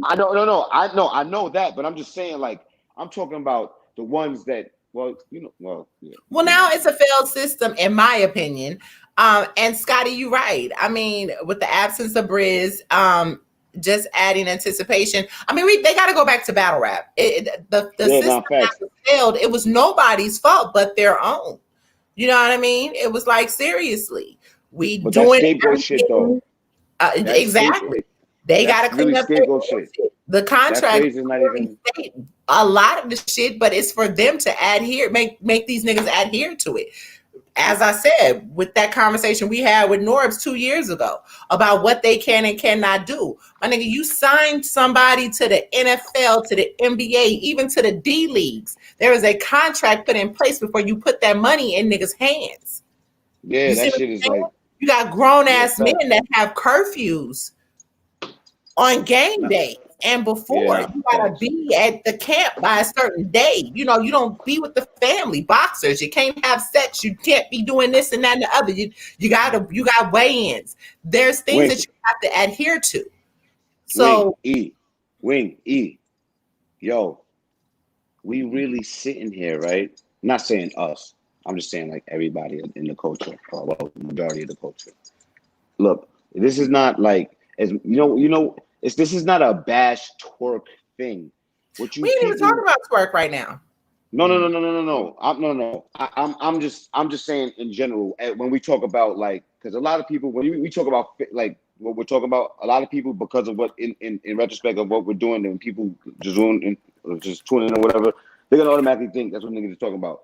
I know that, but I'm just saying, like, I'm talking about the ones that, well, yeah.
Well, now it's a failed system, in my opinion. And Scotty, you're right. I mean, with the absence of Briz, just adding anticipation. I mean, they got to go back to battle rap. The system that was failed, it was nobody's fault but their own. You know what I mean? It was like, seriously,
but doing scapegoat shit though.
Exactly. They got to clean up
shit.
The contract
is not even
a lot of the shit, but it's for them to adhere, make these niggas adhere to it. As I said, with that conversation we had with Norbs 2 years ago about what they can and cannot do. My nigga, you signed somebody to the NFL, to the NBA, even to the D leagues. There is a contract put in place before you put that money in niggas' hands.
Yeah, that shit is like,
you got grown ass men that have curfews on game day. And before, you gotta be at the camp by a certain day. You know, you don't be with the family. Boxers, you can't have sex. You can't be doing this and that and the other. You got weigh-ins. There's things that you have to adhere to. So
Wing E, yo, we really sitting here, right? I'm not saying us. I'm just saying like everybody in the culture, or well, the majority of the culture. Look, this is not like, as this is not a bash twerk thing.
We ain't even talking about twerk right now.
No. I'm just saying in general, when we talk about like, because a lot of people, when we talk about like what we're talking about, a lot of people, because of what in retrospect of what we're doing, and people just tuning in or whatever, they're gonna automatically think that's what niggas are talking about.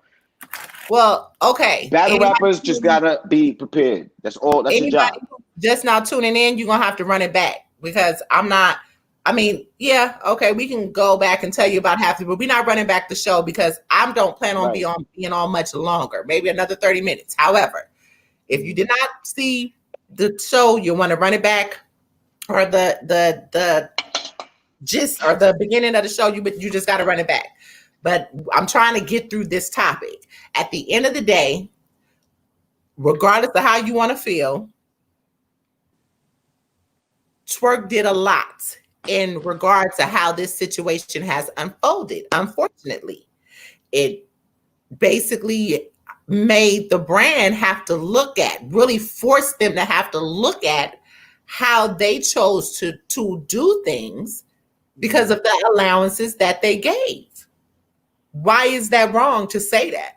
Well, okay.
Battle rappers just gotta be prepared. That's all. That's your job.
Just now tuning in, you're gonna have to run it back, because I'm not. I mean, yeah, okay, we can go back and tell you about half of it, but we're not running back the show because I don't plan on being on much longer, maybe another 30 minutes. However, if you did not see the show, you want to run it back, or the gist or the beginning of the show, you just got to run it back. But I'm trying to get through this topic. At the end of the day, regardless of how you want to feel, Twerk did a lot in regard to how this situation has unfolded. Unfortunately, it basically made the brand have to really force them to have to look at how they chose to do things because of the allowances that they gave. Why is that wrong to say that?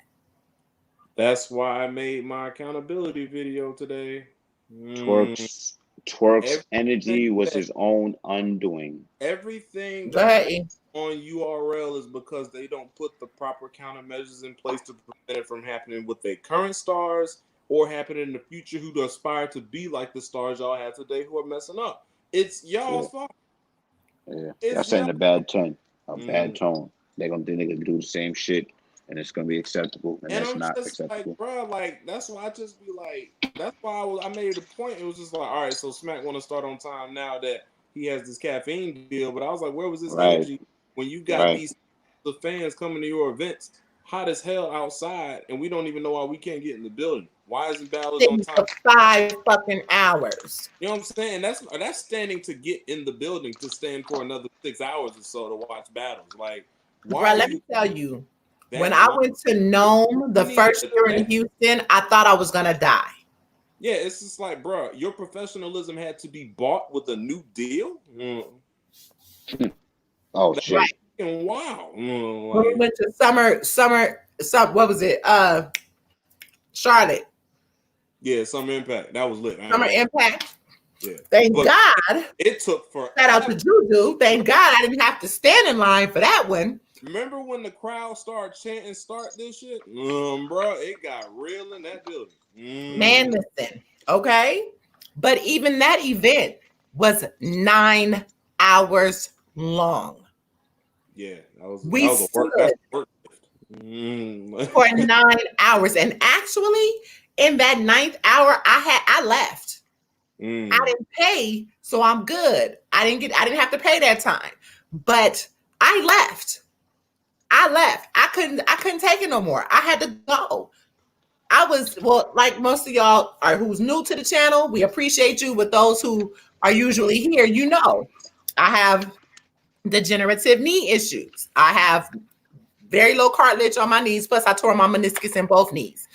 That's why I made my accountability video today.
Twerk's energy was his own undoing.
Everything on URL is because they don't put the proper countermeasures in place to prevent it from happening with their current stars or happening in the future who aspire to be like the stars y'all have today who are messing up. It's y'all's fault.
Yeah, y'all setting a bad tone. Bad tone. They're gonna do the same shit, and it's gonna be acceptable, and that's not acceptable.
Like, bro, like that's why I just be like, that's why I made the point. It was just like, all right, so Smack want to start on time now that he has this caffeine deal, but I was like, where was this energy when you got the fans coming to your events hot as hell outside, and we don't even know why we can't get in the building? Why isn't Ballard on time?
5 fucking hours.
You know what I'm saying? That's standing to get in the building to stand for another 6 hours or so to watch battles. Like,
why? Bro, let me tell you. When I went to Nome the first year in Houston, I thought I was gonna die.
Yeah, it's just like, bro, your professionalism had to be bought with a new deal.
Oh shit!
Right. Wow.
When we went to summer, what was it? Charlotte.
Yeah, Summer Impact. That was lit.
Summer Impact.
Yeah.
Thank God.
It took for
shout out to Juju. Thank God I didn't have to stand in line for that one.
Remember when the crowd started chanting "Start this shit"? Bro, it got real in that building.
Man, listen, okay? But even that event was 9 hours long.
Yeah, that was
work. For 9 hours. And actually, in that 9th hour, I left. I didn't pay, so I'm good. I didn't have to pay that time. But I left. I couldn't take it no more. I had to go. I was, well, like most of y'all are who's new to the channel, we appreciate you. But those who are usually here, you know, I have degenerative knee issues. I have very low cartilage on my knees. Plus, I tore my meniscus in both knees.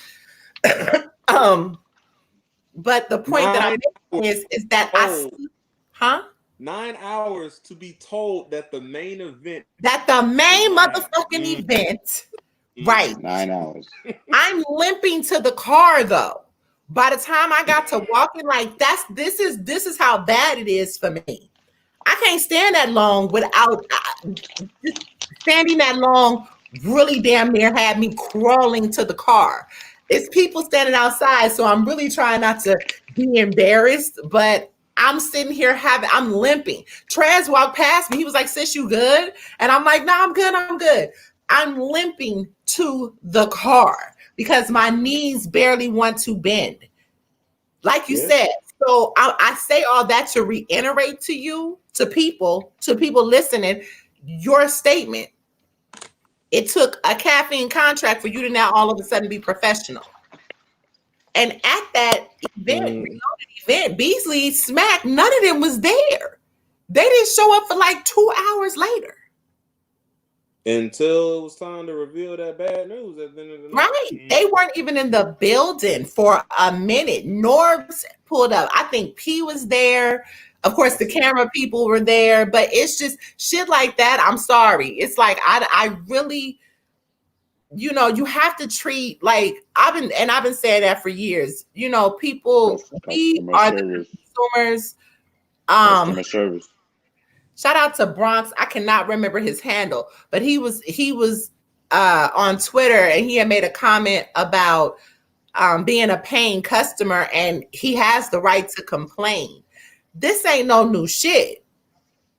But the point that I'm making is that I
9 hours to be told that the main event,
motherfucking event, right?
9 hours.
I'm limping to the car though. By the time I got to walking, like this is how bad it is for me. I can't stand that long without just standing that long. Really, damn near had me crawling to the car. It's people standing outside, so I'm really trying not to be embarrassed, but I'm sitting here I'm limping. Trez walked past me. He was like, "Sis, you good?" And I'm like, "No, I'm good. I'm limping to the car because my knees barely want to bend. Like you said. So I say all that to reiterate to you, to people listening, your statement. It took a caffeine contract for you to now all of a sudden be professional. And at that event, Beasley, Smack, none of them was there. They didn't show up for like 2 hours later.
Until it was time to reveal that bad news at the end of the night.
Right. They weren't even in the building for a minute. Norbs pulled up. I think P was there. Of course, the camera people were there, but it's just shit like that. I'm sorry. It's like I really, you know, you have to treat like I've been saying that for years. You know, people, we are the consumers.
Customer service.
Shout out to Bronx. I cannot remember his handle, but he was on Twitter and he had made a comment about being a paying customer and he has the right to complain. This ain't no new shit.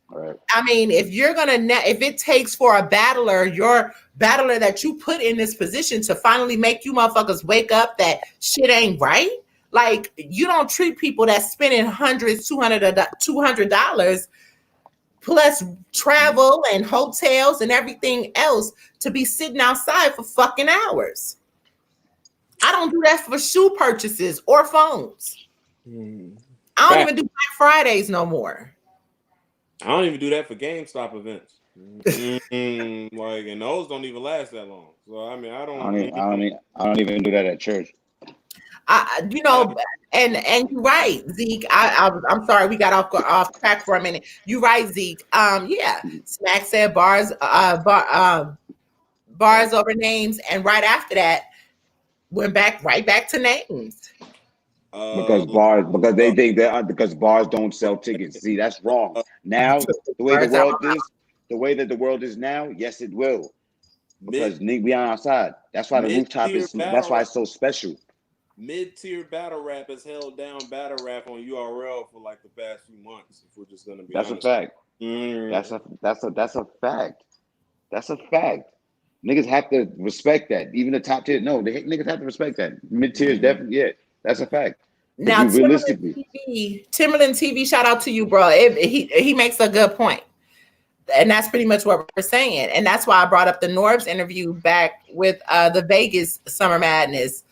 Right.
I mean, if you're if it takes for a battler, your battler that you put in this position to finally make you motherfuckers wake up that shit ain't right. Like you don't treat people that's spending hundreds, $200 plus travel and hotels and everything else to be sitting outside for fucking hours. I don't do that for shoe purchases or phones. I don't even do Black Fridays no more.
I don't even do that for GameStop events. Like, and those don't even last that long. So I mean, I don't even do that at church.
You know, and you're right, Zeke. I'm sorry, we got off track for a minute. You're right, Zeke. Yeah, Smack said bars over names, and right after that, went right back to names.
Because bars don't sell tickets. See, that's wrong. Now, the way that the world is now, yes, it will. Because we are outside. That's why the rooftop is. That's why it's so special.
Mid-tier battle rap has held down battle rap on URL for like the past few months. If we're just gonna be
honest.
A fact.
That's a fact. That's a fact. Niggas have to respect that. Even the top tier, no, niggas have to respect that. Mid-tier is definitely that's a fact.
Now, Timberland TV, shout out to you, bro. He makes a good point. And that's pretty much what we're saying. And that's why I brought up the Norbs interview back with the Vegas Summer Madness.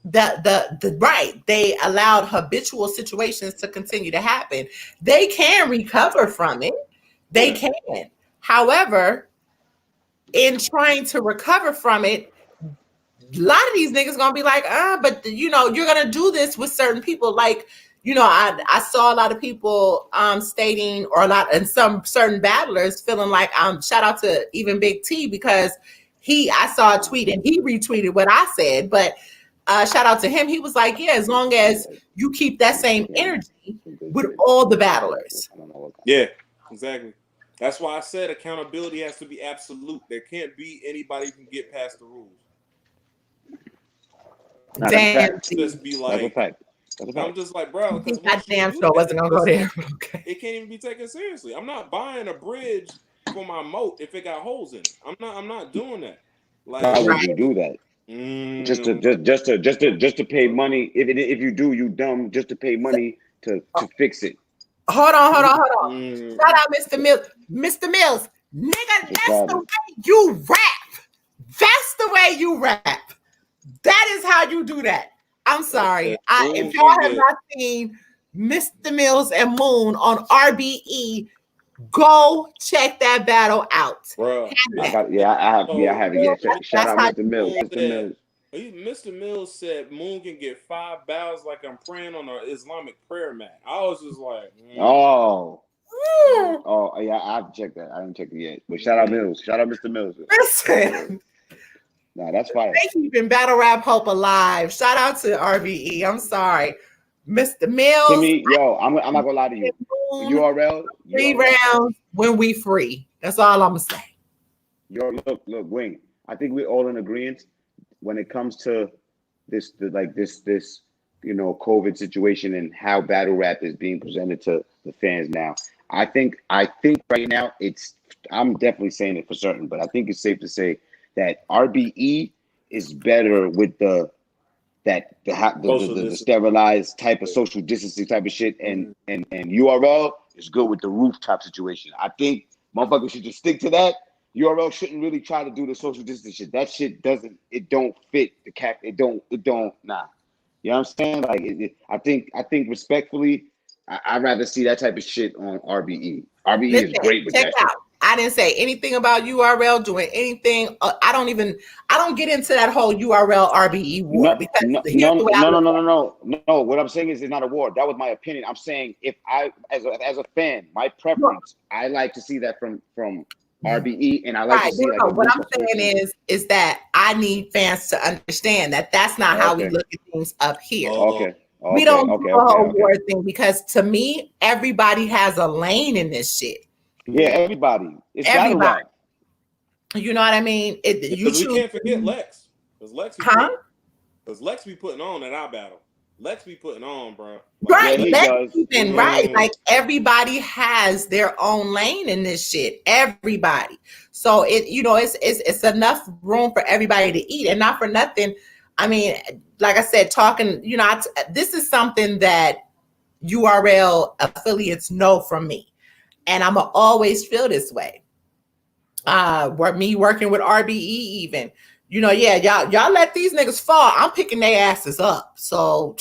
They allowed habitual situations to continue to happen. They can recover from it. They can. However, in trying to recover from it, a lot of these niggas gonna be like, but you know, you're gonna do this with certain people. Like, you know, I saw a lot of people stating, and some certain battlers feeling like, shout out to even Big T, because I saw a tweet and he retweeted what I said, but shout out to him. He was like, yeah, as long as you keep that same energy with all the battlers.
Yeah, exactly. That's why I said accountability has to be absolute. There can't be anybody who can get past the rules.
Damn.
Just be like, I'm just like, bro, because
that damn show wasn't gonna go there. Okay.
It can't even be taken seriously. I'm not buying a bridge for my moat if it got holes in it. I'm not doing that. Like,
why would you do that? Just to pay money. If you do, you dumb. Just to pay money to fix it.
Hold on. Shout out Mr. Mills. Mr. Mills, nigga, that's the way you rap. That's the way you rap. That is how you do that. I'm sorry.
Okay.
If y'all have not seen Mr. Mills and Moon on RBE, go check that battle out.
Bro.
I have. Yeah. Shout out Mr. Mills. Mr. Mills.
Mr. Mills said Moon can get 5 bows like I'm praying on an Islamic prayer mat. I was just like,
Oh, yeah, I've checked that. I haven't checked it yet. But shout out Mills. Shout out Mr. Mills.
Listen.
Nah, that's fire.
They keeping battle rap hope alive. Shout out to RBE. I'm sorry. Mr. Mills.
Timmy, yo, I'm not gonna lie to you. URL
3 rounds when we free. That's all I'm gonna say.
Look, Wing. I think we're all in agreement when it comes to this COVID situation and how battle rap is being presented to the fans now. I think right now I'm definitely saying it for certain, but I think it's safe to say that RBE is better with the sterilized type of social distancing type of shit, and URL is good with the rooftop situation. I think motherfuckers should just stick to that. URL shouldn't really try to do the social distance shit. That shit don't fit the cap. It don't, nah. You know what I'm saying? Like, I think respectfully, I'd rather see that type of shit on RBE. RBE is great with that shit.
I didn't say anything about URL doing anything. I don't get into that whole URL RBE war.
No. What I'm saying is it's not a war. That was my opinion. I'm saying if I, as a fan, my preference, I like to see that from RBE, and I like to see
what I'm saying is that I need fans to understand that that's not how we look at things up here. We don't do the whole war thing, because to me, everybody has a lane in this shit.
Yeah, everybody. It's
everybody. You know what I mean?
We can't forget Lex. Because Lex be putting on at our battle. Lex be putting on, bro.
Right. Like, everybody has their own lane in this shit. Everybody. So it's enough room for everybody to eat, and not for nothing. I mean, like I said, this is something that URL affiliates know from me. And I'm always feel this way. Me working with RBE even, y'all let these niggas fall. I'm picking their asses up. So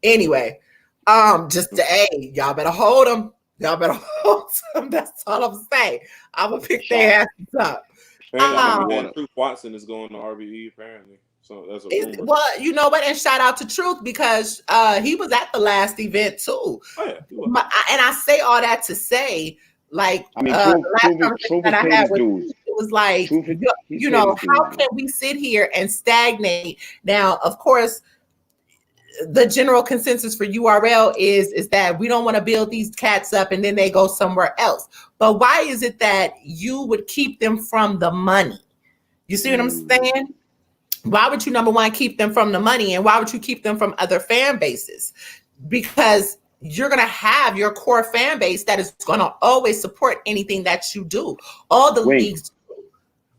anyway, y'all better hold them. Y'all better hold them. That's all I'm saying. I'm gonna pick their asses up.
Truth Watson is going to RBE apparently. So that's a rumor.
Well, you know what? And shout out to Truth, because he was at the last event too. Oh, yeah, and I say all that to say, like,
the last conversation that I had with him,
it was like, how can we sit here and stagnate? Now, of course, the general consensus for URL is that we don't want to build these cats up and then they go somewhere else. But why is it that you would keep them from the money? You see what I'm saying? Why would you, number one, keep them from the money? And why would you keep them from other fan bases? Because you're going to have your core fan base that is going to always support anything that you do. All the leagues do.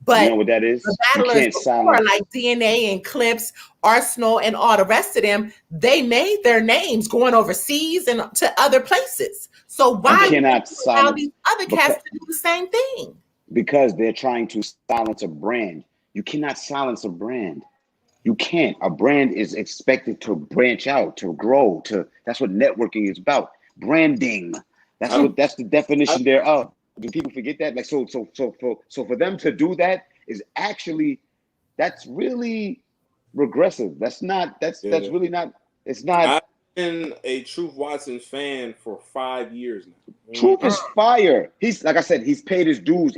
But
you know what that is?
The battlers before, like DNA and Clips, Arsenal, and all the rest of them, they made their names going overseas and to other places. So why cannot allow these other cats to do the same thing?
Because they're trying to silence a brand. You cannot silence a brand. You can't. A brand is expected to branch out, to grow. That's what networking is about. Branding. That's the definition thereof. Do people forget that? Like, so for them to do that is actually, that's really regressive. That's really not. It's not.
I've been a Truth Watson fan for 5 years now.
Truth is fire. He's, like I said, he's paid his dues,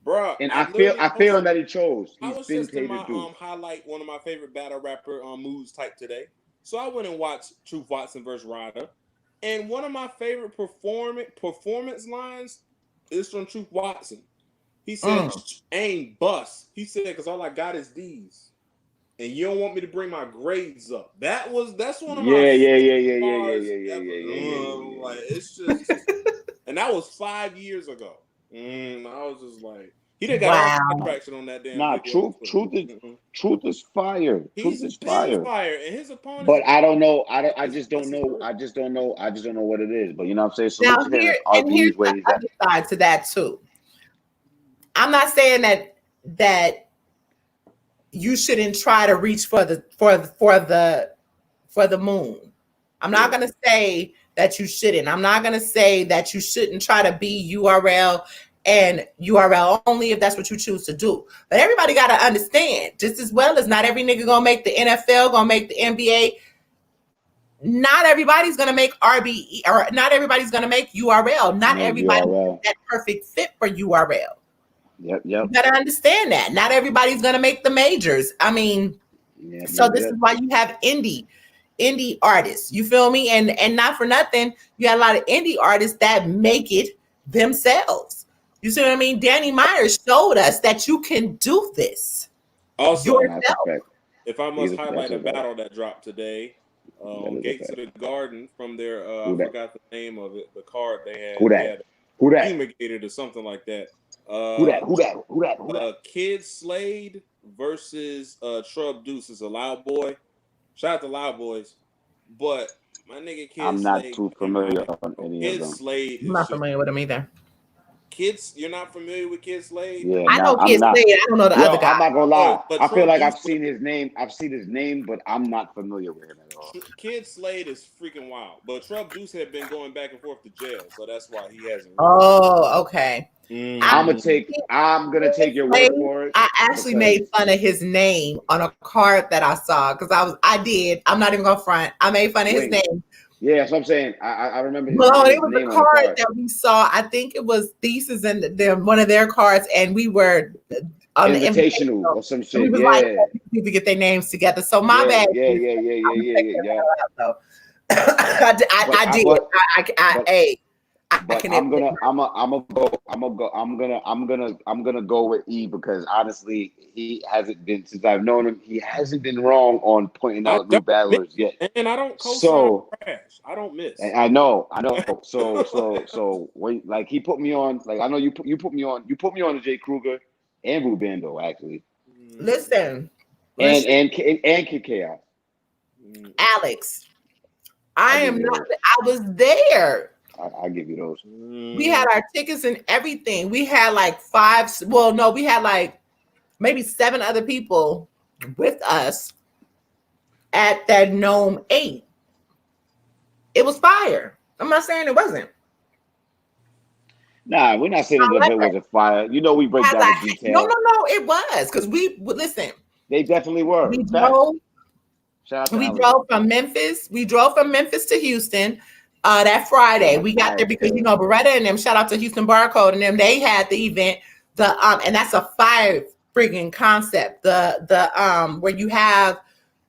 Bro,
and I feel that he chose.
I was just in my highlight one of my favorite battle rapper moods type today. So I went and watched Truth Watson versus Ryder, and one of my favorite performance lines is from Truth Watson. He said, "Ain't bust." He said, "Because all I got is these, and you don't want me to bring my grades up." That's one of my like, it's just, and that was 5 years ago. I was just like, he didn't got all traction on that damn.
Nah, Truth is fire. Truth is fire.
And his opponent.
But I don't know. I just don't know. I just don't know what it is. But you know what I'm saying? So
now here's the other side to that too. I'm not saying that you shouldn't try to reach for the moon. I'm not going to say that you shouldn't. I'm not going to say that you shouldn't try to be URL and URL only if that's what you choose to do. But everybody got to understand, just as well as not every nigga gonna make the NFL, gonna make the NBA. Not everybody's gonna make RBE, or not everybody's gonna make URL. Not everybody is that perfect fit for URL.
Yep.
You gotta understand that. Not everybody's gonna make the majors. I mean, this is why you have indie artists. You feel me? And not for nothing, you got a lot of indie artists that make it themselves. You see what I mean? Danny Myers showed us that you can do this.
Also,
yourself.
If I must highlight a battle that dropped today, Gates of the Garden from their I forgot the name of it, the card they had.
Who that?
Fumigated or something like that.
Who that?
Kid Slade versus Shrub Deuce is a Loud Boy. Shout out to Loud Boys. But my nigga Kid
I'm
Slade,
not too familiar on any of them.
Slade
I'm not familiar with him either.
You're not familiar with Kid Slade?
Yeah,
I know Kid Slade. I don't know the other guy.
I'm not gonna lie.
But
I feel like I've seen his name. But I'm not familiar with him at all.
Kid Slade is freaking wild. But Shrub Deuce had been going back and forth to jail, so that's why he hasn't.
Oh, okay.
I'm gonna take your word for it.
I actually made fun of his name on a card that I saw because I'm not even gonna front. I made fun of his name.
Yeah, that's what I'm saying. I remember.
Well, it was a card that we saw. I think it was Thesis and one of their cards, and we were on
Invitational or some shit.
We like, need to get their names together. So my bad.
Yeah.
I did.
But I'm gonna go with E because honestly, he hasn't been, since I've known him, he hasn't been wrong on pointing out new battlers yet.
And I don't co-sign crash. I don't miss.
I know. So wait, like he put me on. Like I know you put me on. You put me on to Jay Kruger and Rubando actually.
Listen.
And Kid Chaos.
Alex, I was there.
I'll give you those.
We had our tickets and everything. We had like we had like maybe 7 other people with us at that Gnome 8. It was fire. I'm not saying it wasn't.
Nah, we're not saying that it wasn't fire. You know, we break down the details.
No, it was because listen.
They definitely were.
We drove from Memphis. We drove from Memphis to Houston. That Friday, we got there because Beretta and them. Shout out to Houston Barcode and them. They had the event. And that's a fire friggin' concept. The where you have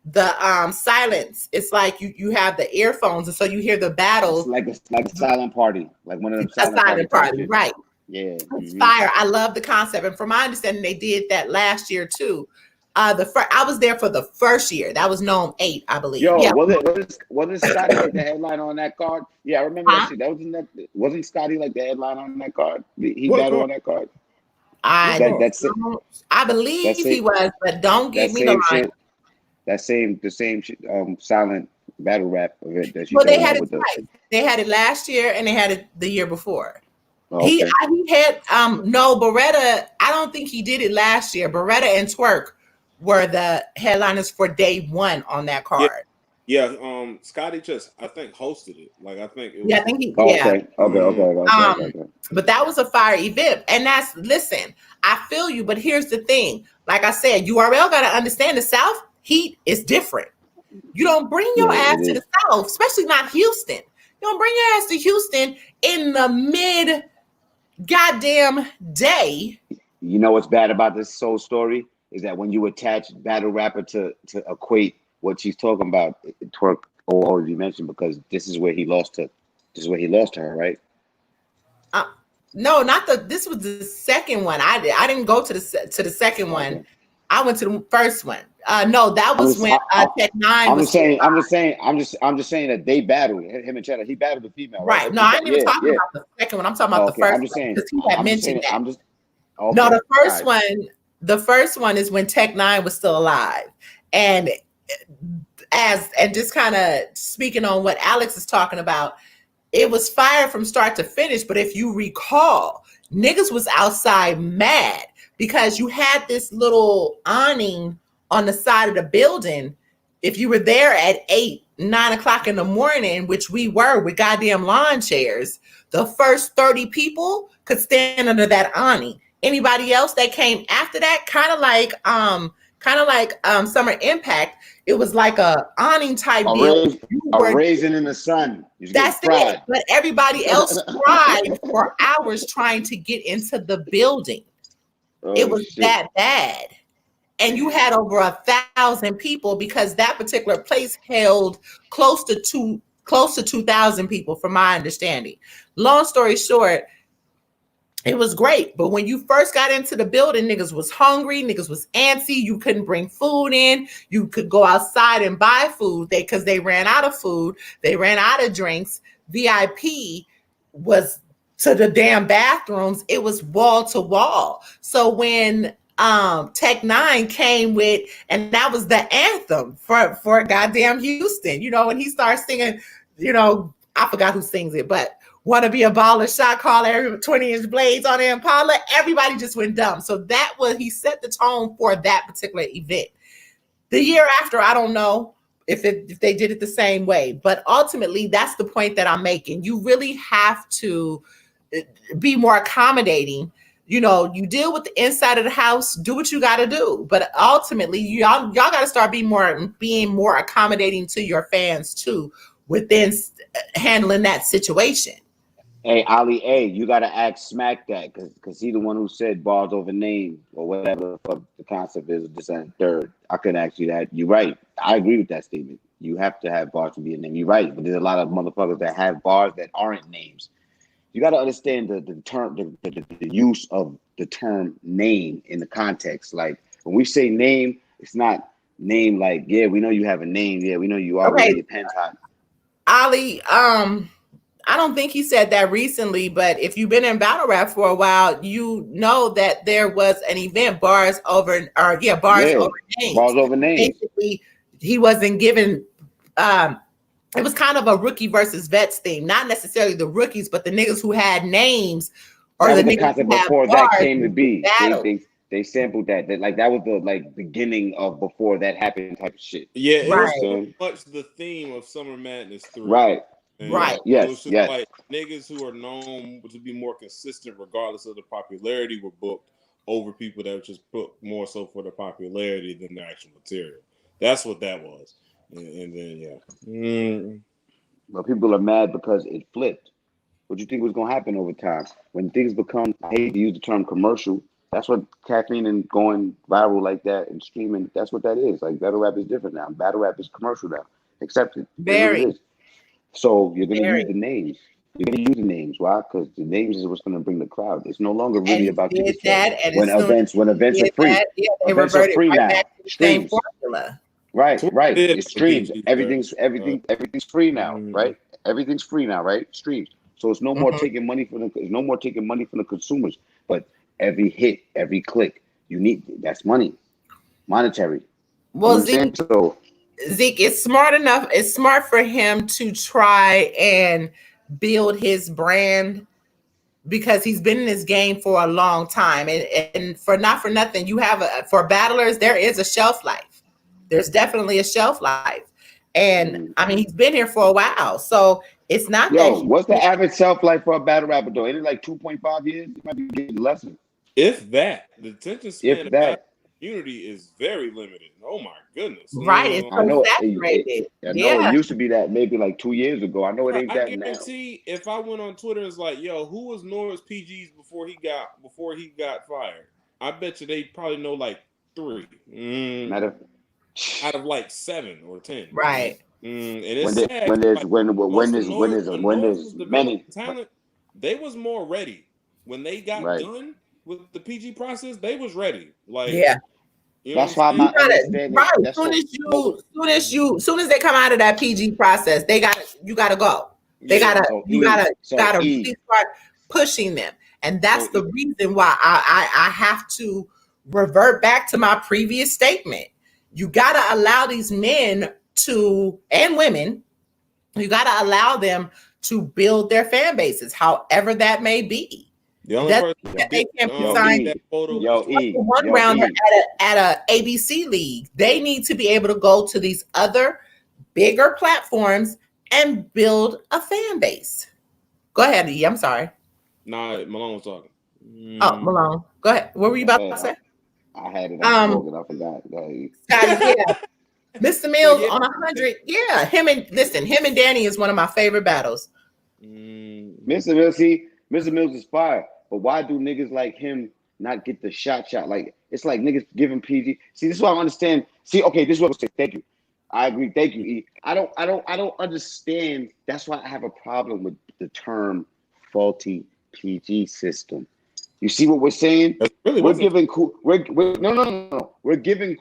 the silence. It's like you have the earphones, and so you hear the battles.
It's like a silent party, like one of them
silent party, right?
Yeah,
it's fire. I love the concept, and from my understanding, they did that last year too. I was there for the first year. That was Gnome 8, I believe.
Yo, wasn't Scotty like the headline on that card? Yeah, I remember that shit. Wasn't Scotty like the headline on that card? He battled on that card.
I believe he was, but don't give me the line.
The same silent battle rap event that you.
Well, they had it twice. They had it last year and they had it the year before. Okay. He had Beretta. I don't think he did it last year. Beretta and Twerk were the headliners for day 1 on that card.
Yeah, Scotty just I think hosted it. Like I think it was.
Yeah, I think he.
Okay.
But that was a fire event, and listen. I feel you, but here's the thing. Like I said, URL got to understand the South heat is different. You don't bring your ass to the South, especially not Houston. You don't bring your ass to Houston in the mid goddamn day.
You know what's bad about this soul story is that when you attach battle rapper to equate what she's talking about, Twerk or you mentioned, because this is where he lost to. This is where he lost to her, right?
No, this was the second one. I didn't go to the second one. I went to the first one. No, that was when Tech 9
I'm just saying that they battled him and Cheddar. He battled the female,
right? No, I ain't even talking about the second one. I'm talking about the first one because he had mentioned that. No, the first one. The first one is when Tech 9 was still alive, and just kind of speaking on what Alex is talking about, it was fire from start to finish. But if you recall, niggas was outside mad because you had this little awning on the side of the building, if you were there at 8, 9 o'clock in the morning, which we were with goddamn lawn chairs, the first 30 people could stand under that awning. Anybody else that came after that, kind of like Summer Impact, it was like a awning type deal.
A raisin in the sun.
That's it. But everybody else cried for hours trying to get into the building. It was that bad. And you had over 1,000 people because that particular place held close to 2,000 people, from my understanding. Long story short, it was great. But when you first got into the building, niggas was hungry, niggas was antsy. You couldn't bring food in. You could go outside and buy food because they ran out of food. They ran out of drinks. VIP was to the damn bathrooms. It was wall to wall. So when Tech Nine came with, and that was the anthem for goddamn Houston, you know, when he starts singing, you know, I forgot who sings it, but want to be a baller, shot caller, 20-inch blades on the Impala, everybody just went dumb. So that was, he set the tone for that particular event. The year after, I don't know if they did it the same way, but ultimately that's the point that I'm making. You really have to be more accommodating. You know, you deal with the inside of the house, do what you got to do, but ultimately y'all got to start being more accommodating to your fans too, within handling that situation.
Hey, Ali A, you got to ask Smack that because he the one who said bars over name or whatever the concept is, this and third. I couldn't ask you that. You're right. I agree with that statement. You have to have bars to be a name. You're right. But there's a lot of motherfuckers that have bars that aren't names. You got to understand the term, the use of the term name in the context. Like when we say name, it's not name like, yeah, we know you have a name. Yeah, we know you already depends on.
Ali, I don't think he said that recently, but if you've been in battle rap for a while, you know that there was an event, bars over names.
Bars over names.
Basically, he wasn't given. It was kind of a rookie versus vets thing, not necessarily the rookies, but the niggas who had names or the niggas who had
before
bars
that came to be. They sampled that. That was the beginning of before that happened type of shit.
Yeah, it was pretty much the theme of Summer Madness 3.
Right.
And
right.
Yes. Like niggas who are known to be more consistent, regardless of the popularity, were booked over people that were just booked more so for the popularity than the actual material. That's what that was. And then
But people are mad because it flipped. What do you think was gonna happen over time when things become? I hate to use the term commercial. That's what caffeine and going viral like that and streaming. That's what that is. Like battle rap is different now. Battle rap is commercial now. Accept it.
Very.
It is. So you're gonna use the names. You're gonna use the names. Why? Because the names is what's gonna bring the crowd. It's no longer really about ticket sales. When events are free. Events are free now. Streams. Right. It's streams. Everything's free now, right? Everything's free now, right? Streams. So it's no more taking money from the consumers. But every hit, every click, that's money, monetary.
Well, Zeke, it's smart enough. It's smart for him to try and build his brand because he's been in this game for a long time. And for nothing, you have for battlers, there is a shelf life. There's definitely a shelf life. And I mean, he's been here for a while. So it's not
what's the average shelf life for a battle rapper though? Ain't it like 2.5 years? It might be getting less.
If that. The attention span of that community is very limited. Oh my goodness.
Right. It's so saturated.
It used to be that maybe like 2 years ago. I know it ain't that now. I
guarantee if I went on Twitter and was like, yo, who was Norris PGs before he got fired? I bet you they probably know like 3. Out of like 7 or 10.
Right.
And it's
when there's many
talent, they was more ready. When they got done with the PG process, they was ready. Like
that's why I'm not understanding.
Right. Soon as they come out of that PG process, you gotta go. You gotta start pushing them. And that's the reason why I have to revert back to my previous statement. You got to allow these men and women, you got to allow them to build their fan bases, however that may be.
The only
That's
person
that they can't be
that
signed.
that photo.
One rounder at a ABC league. They need to be able to go to these other bigger platforms and build a fan base. Go ahead, E. I'm sorry.
Nah, Malone was talking.
Oh, Malone. Go ahead. What were you about to say?
I had it on I forgot.
Scotty, yeah. Mr. Mills on 100. Yeah, him and Danny is one of my favorite battles.
Mr. Mills, Mr. Mills is fire, but why do niggas like him not get the shot? Like, it's like niggas giving PG. See, this is what I understand. See, okay, this is what I say. Thank you. I agree. Thank you, E. I don't understand. That's why I have a problem with the term faulty PG system. You see what we're saying? We're giving We're giving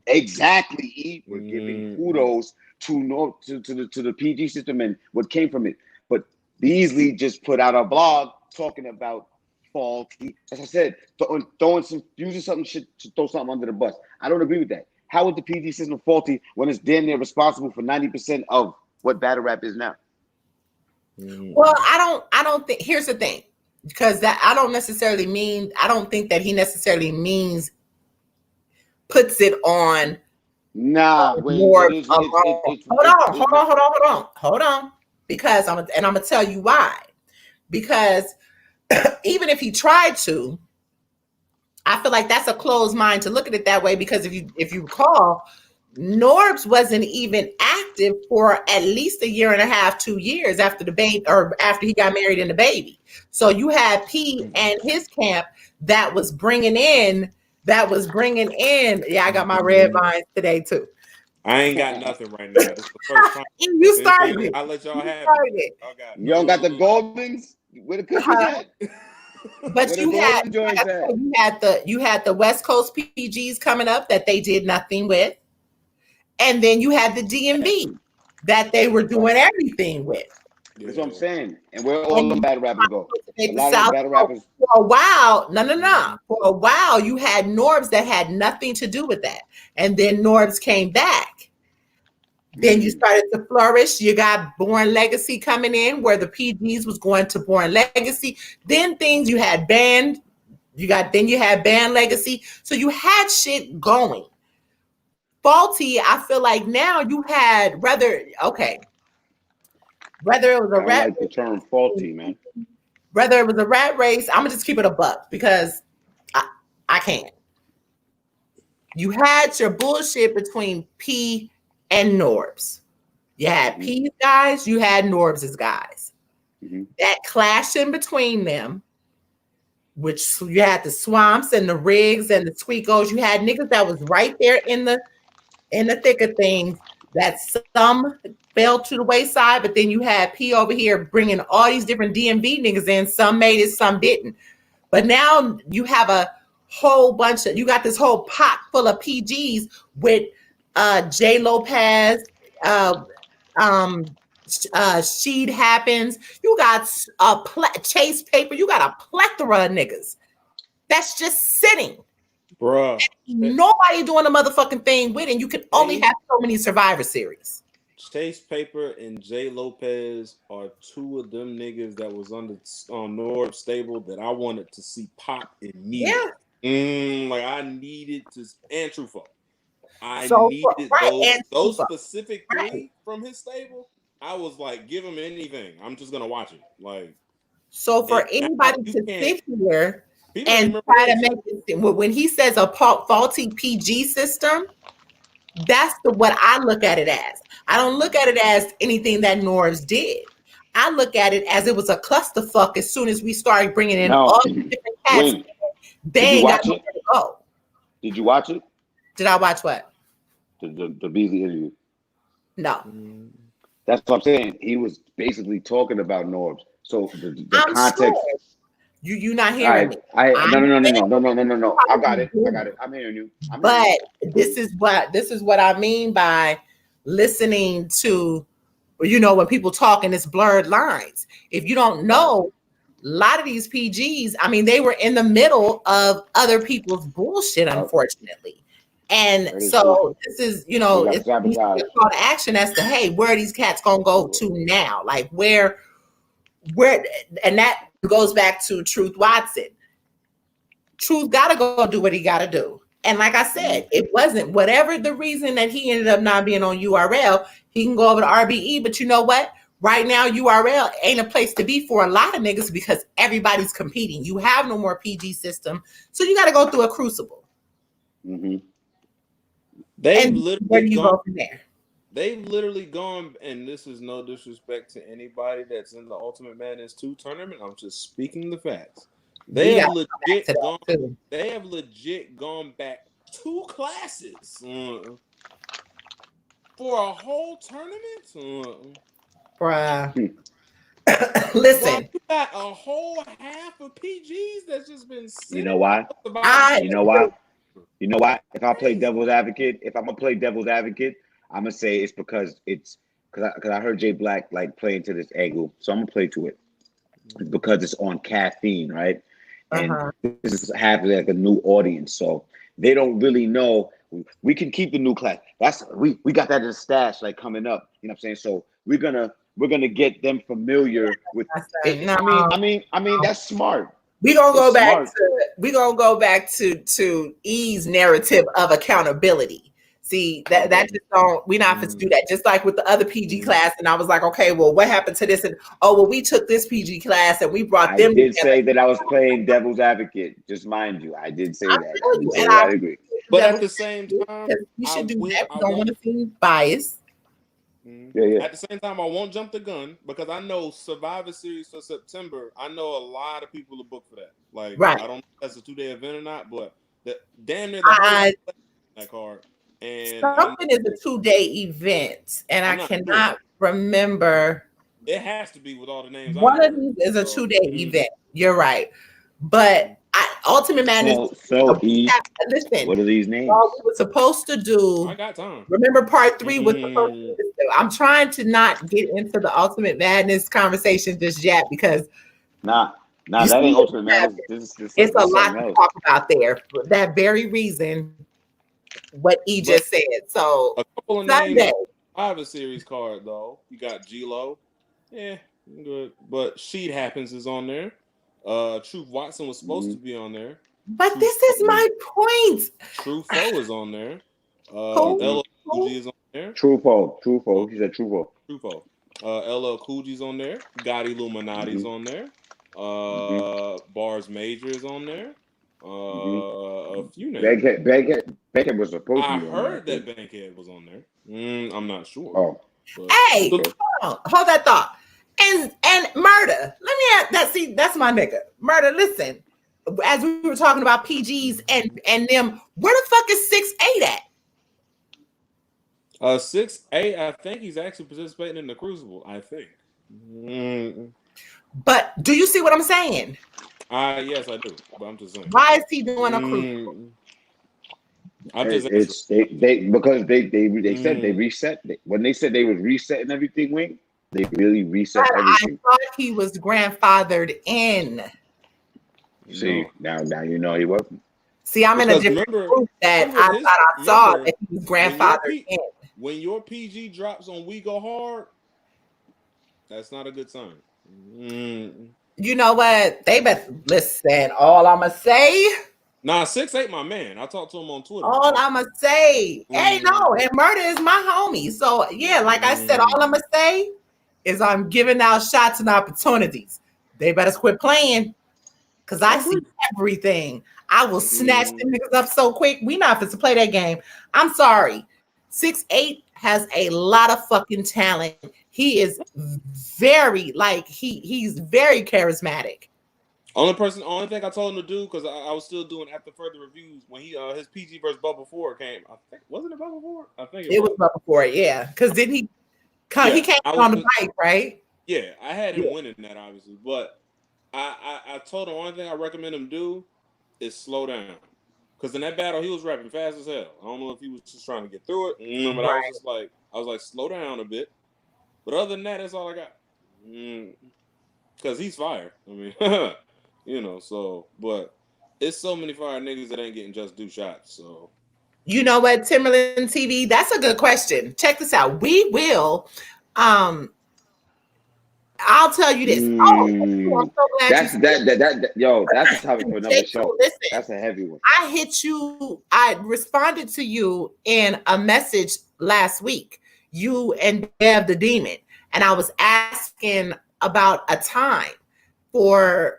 exactly, E. We're giving kudos to the PG system and what came from it. But Beasley just put out a blog talking about faulty. As I said, using something shit to throw something under the bus. I don't agree with that. How is the PG system faulty when it's damn near responsible for 90% of what battle rap is now?
Well, I don't think. Here's the thing, because that I don't think that he necessarily means puts it on.
Nah,
hold on. Because I'm gonna tell you why. Because even if he tried to, I feel like that's a closed mind to look at it that way. Because if you recall, Norbs wasn't even active for at least a year and a half, 2 years after the baby, or after he got married and the baby. So you had P and his camp that was bringing in. Yeah, I got my red vines today too.
I ain't got nothing right now. This is the first time.
You started it.
I'll let y'all have
it.
You don't got the Goldmans? Where the cookies at?
But you had the West Coast PGs coming up that they did nothing with. And then you had the DMV that they were doing everything with.
That's what I'm saying. And where all the battle rappers go. A lot
South
of battle rappers.
For a while, no. For a while, you had Norbs that had nothing to do with that. And then Norbs came back. Then you started to flourish. You got Born Legacy coming in, where the PGs was going to Born Legacy. Then you had Band Legacy. So you had shit going. Faulty, I feel like now you had whether it was a rat.
I like the term faulty, man.
Whether it was a rat race, I'm gonna just keep it a buck because I can't. You had your bullshit between P and Norbs. You had P's guys, you had Norbs' guys. That clash in between them, which you had the Swamps and the Riggs and the Squeakos. You had niggas that was right there in the thick of things, that some fell to the wayside, but then you had P over here bringing all these different DMV niggas in. Some made it, some didn't. But now you have a whole bunch of, you got this whole pot full of PGs with J. Lopez, Sheed Happens. You got Chase Paper. You got a plethora of niggas that's just sitting.
Bruh.
Nobody doing a motherfucking thing with it. And you can only have so many Survivor Series.
Chase Paper and J. Lopez are two of them niggas that was on Norb stable that I wanted to see pop immediately. Yeah. Like I needed to, and Truffaut. Those specific three from his stable. I was like, give him anything. I'm just gonna watch it. Like,
so for anybody to sit here and try to make it, when he says a faulty PG system, that's what I look at it as. I don't look at it as anything that Norbs did. I look at it as it was a clusterfuck. As soon as we started bringing in all these different cats, they ain't got nowhere to go.
Did you watch it?
Did I watch what?
The Beasley interview.
No.
That's what I'm saying. He was basically talking about Norbs. So the context. Sure.
You not hearing me?
No. I got it. I'm hearing you.
This is what I mean by listening to, when people talk in this blurred lines. If you don't know, a lot of these PGs, I mean, they were in the middle of other people's bullshit, unfortunately. And so this is, it's a call to action as to, hey, where are these cats gonna go to now? Like where, and that goes back to Truth Watson. Truth gotta go do what he gotta do. And like I said, it wasn't whatever the reason that he ended up not being on URL, he can go over to RBE, but you know what? Right now, URL ain't a place to be for a lot of niggas because everybody's competing. You have no more PG system, so you got to go through a crucible.
Mm-hmm.
They've literally gone, and this is no disrespect to anybody that's in the Ultimate Madness 2 tournament. I'm just speaking the facts. They have legit gone back 2 classes for a whole tournament.
Bruh. Listen,
you got a whole half of PGs that's just been sitting.
You know why? You know why? If I play devil's advocate, if I'm gonna play devil's advocate, I'm gonna say it's because I heard Jay Black like playing to this angle, so I'm gonna play to it. It's because it's on caffeine, right? And this is happening like a new audience, so they don't really know. We can keep the new class. We got that in the stash like coming up. You know what I'm saying? So we're gonna get them familiar with it. I mean that's smart.
We're gonna go back to E's narrative of accountability. See, that just don't, we're not supposed to do that. Just like with the other PG class, and I was like, okay, well, what happened to this? And we took this PG class and we brought them.
I did say that I was playing devil's advocate. Just mind you, I did say that. I agree.
But at the same time,
we should do that. We don't want to seem biased.
Yeah.
At the same time, I won't jump the gun because I know Survivor Series for September. I know a lot of people are booked for that. Like, right. I don't know if that's a 2-day event or not, but damn near that card. And
something is a 2-day event, and I cannot remember.
It has to be with all the names.
One of these is a 2-day event. You're right, but Ultimate Madness.
Listen, what are these names?
All we were supposed to do.
I got time.
Remember, part 3 was supposed to do. I'm trying to not get into the Ultimate Madness conversation just yet because
that ain't Ultimate Madness.
It's a lot to talk about there for that very reason. What he just said. So
a couple of names. I have a series card though. You got G-Lo. Yeah, good. But Sheet Happens is on there. Truth Watson was supposed to be on there.
But this is my point.
True Foe is on there. LL Cool G is on there.
True Foe. He said True Foe.
True Foe. LL Cool G's on there. Gotti Illuminati's on there. Bars Major is on there. A few names.
Bankhead was supposed to be on there.
I heard that Bankhead was on there. I'm not sure.
Oh.
Hey, hold that thought. And Murder. Let me ask that. See, that's my nigga. Murder, listen. As we were talking about PGs and them, where the fuck is 6'8" at?
6'8", I think he's actually participating in the Crucible, I think.
But do you see what I'm saying?
Yes, I do. But I'm just saying.
Why is he doing a Crucible?
Because they said they reset. When they said they was resetting everything, Wing, they really reset everything.
I thought he was grandfathered in.
See, now you know he wasn't.
See, I'm in a different group that I thought I saw that he was grandfathered in.
When your PG drops on We Go Hard, that's not a good sign.
You know what? They better listen. All I'ma say.
Nah, 6'8", my man. I talked to him on Twitter.
All I'ma say, hey, no, and Murder is my homie. So yeah, like I said, all I'ma say is I'm giving out shots and opportunities. They better quit playing, cause I see everything. I will snatch them niggas up so quick. We not supposed to play that game. I'm sorry. 6'8" has a lot of fucking talent. He is very he's very charismatic.
Only thing I told him to do, because I was still doing after further reviews when he his PG versus Bubba 4 came. I think wasn't it Bubba 4? I think it was
Bubba 4, yeah. Because didn't he he came on the bike, right?
Yeah, I had him winning that obviously, but I told him only thing I recommend him do is slow down. Because in that battle he was rapping fast as hell. I don't know if he was just trying to get through it, but I was like slow down a bit. But other than that, that's all I got. Because he's fire. I mean. You know, so, but it's so many fire niggas that ain't getting just do shots, so.
You know what, Timberland TV? That's a good question. Check this out. We will, I'll I'll tell you this. Oh, I'm so glad
That's
you
yo, that's a topic for another show.
Listen,
That's a heavy one.
I hit you. I responded to you in a message last week. You and Dev the Demon, and I was asking about a time for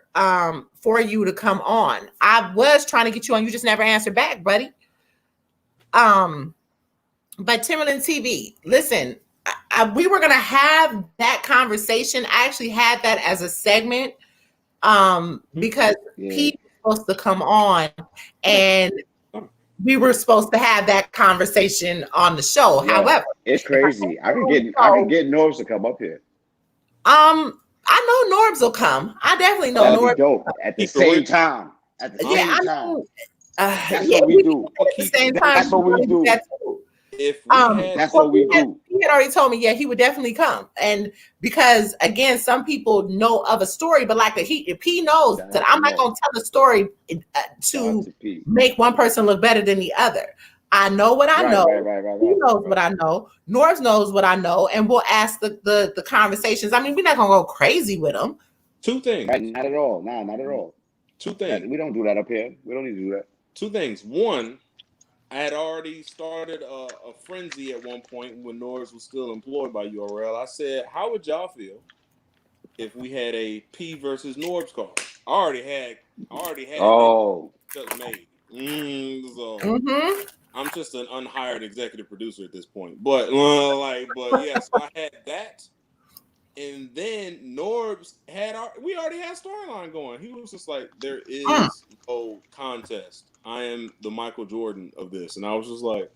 you to come on. I was trying to get you on. You just never answered back, buddy. But Timberland TV, listen. We were gonna have that conversation. I actually had that as a segment because Pete was supposed to come on and we were supposed to have that conversation on the show.
Yeah,
however,
it's crazy. I can get Norbs to come up here.
I know Norbs will come. I definitely know
That'd
Norbs.
be dope. At the same time. At the same time. That's what we do.
At the same time,
that's what we do.
If we had,
that's what we do.
He had already told me, yeah, he would definitely come, and because again, some people know of a story, but like if he knows that I'm not going to tell the story to make one person look better than the other. I know what I know. He knows what I know. Norbs knows what I know, and we'll ask the conversations. I mean, we're not going to go crazy with them.
Two things.
Right, not at all. No, not at all.
Two things.
We don't do that up here. We don't need to do that.
Two things. One, I had already started a frenzy at one point when Norbs was still employed by URL. I said, how would y'all feel if we had a P versus Norbs card? I already had it made. So I'm just an unhired executive producer at this point. But yes, I had that. And then Norbs we already had storyline going. He was just like, there is no contest. I am the Michael Jordan of this. And I was just like,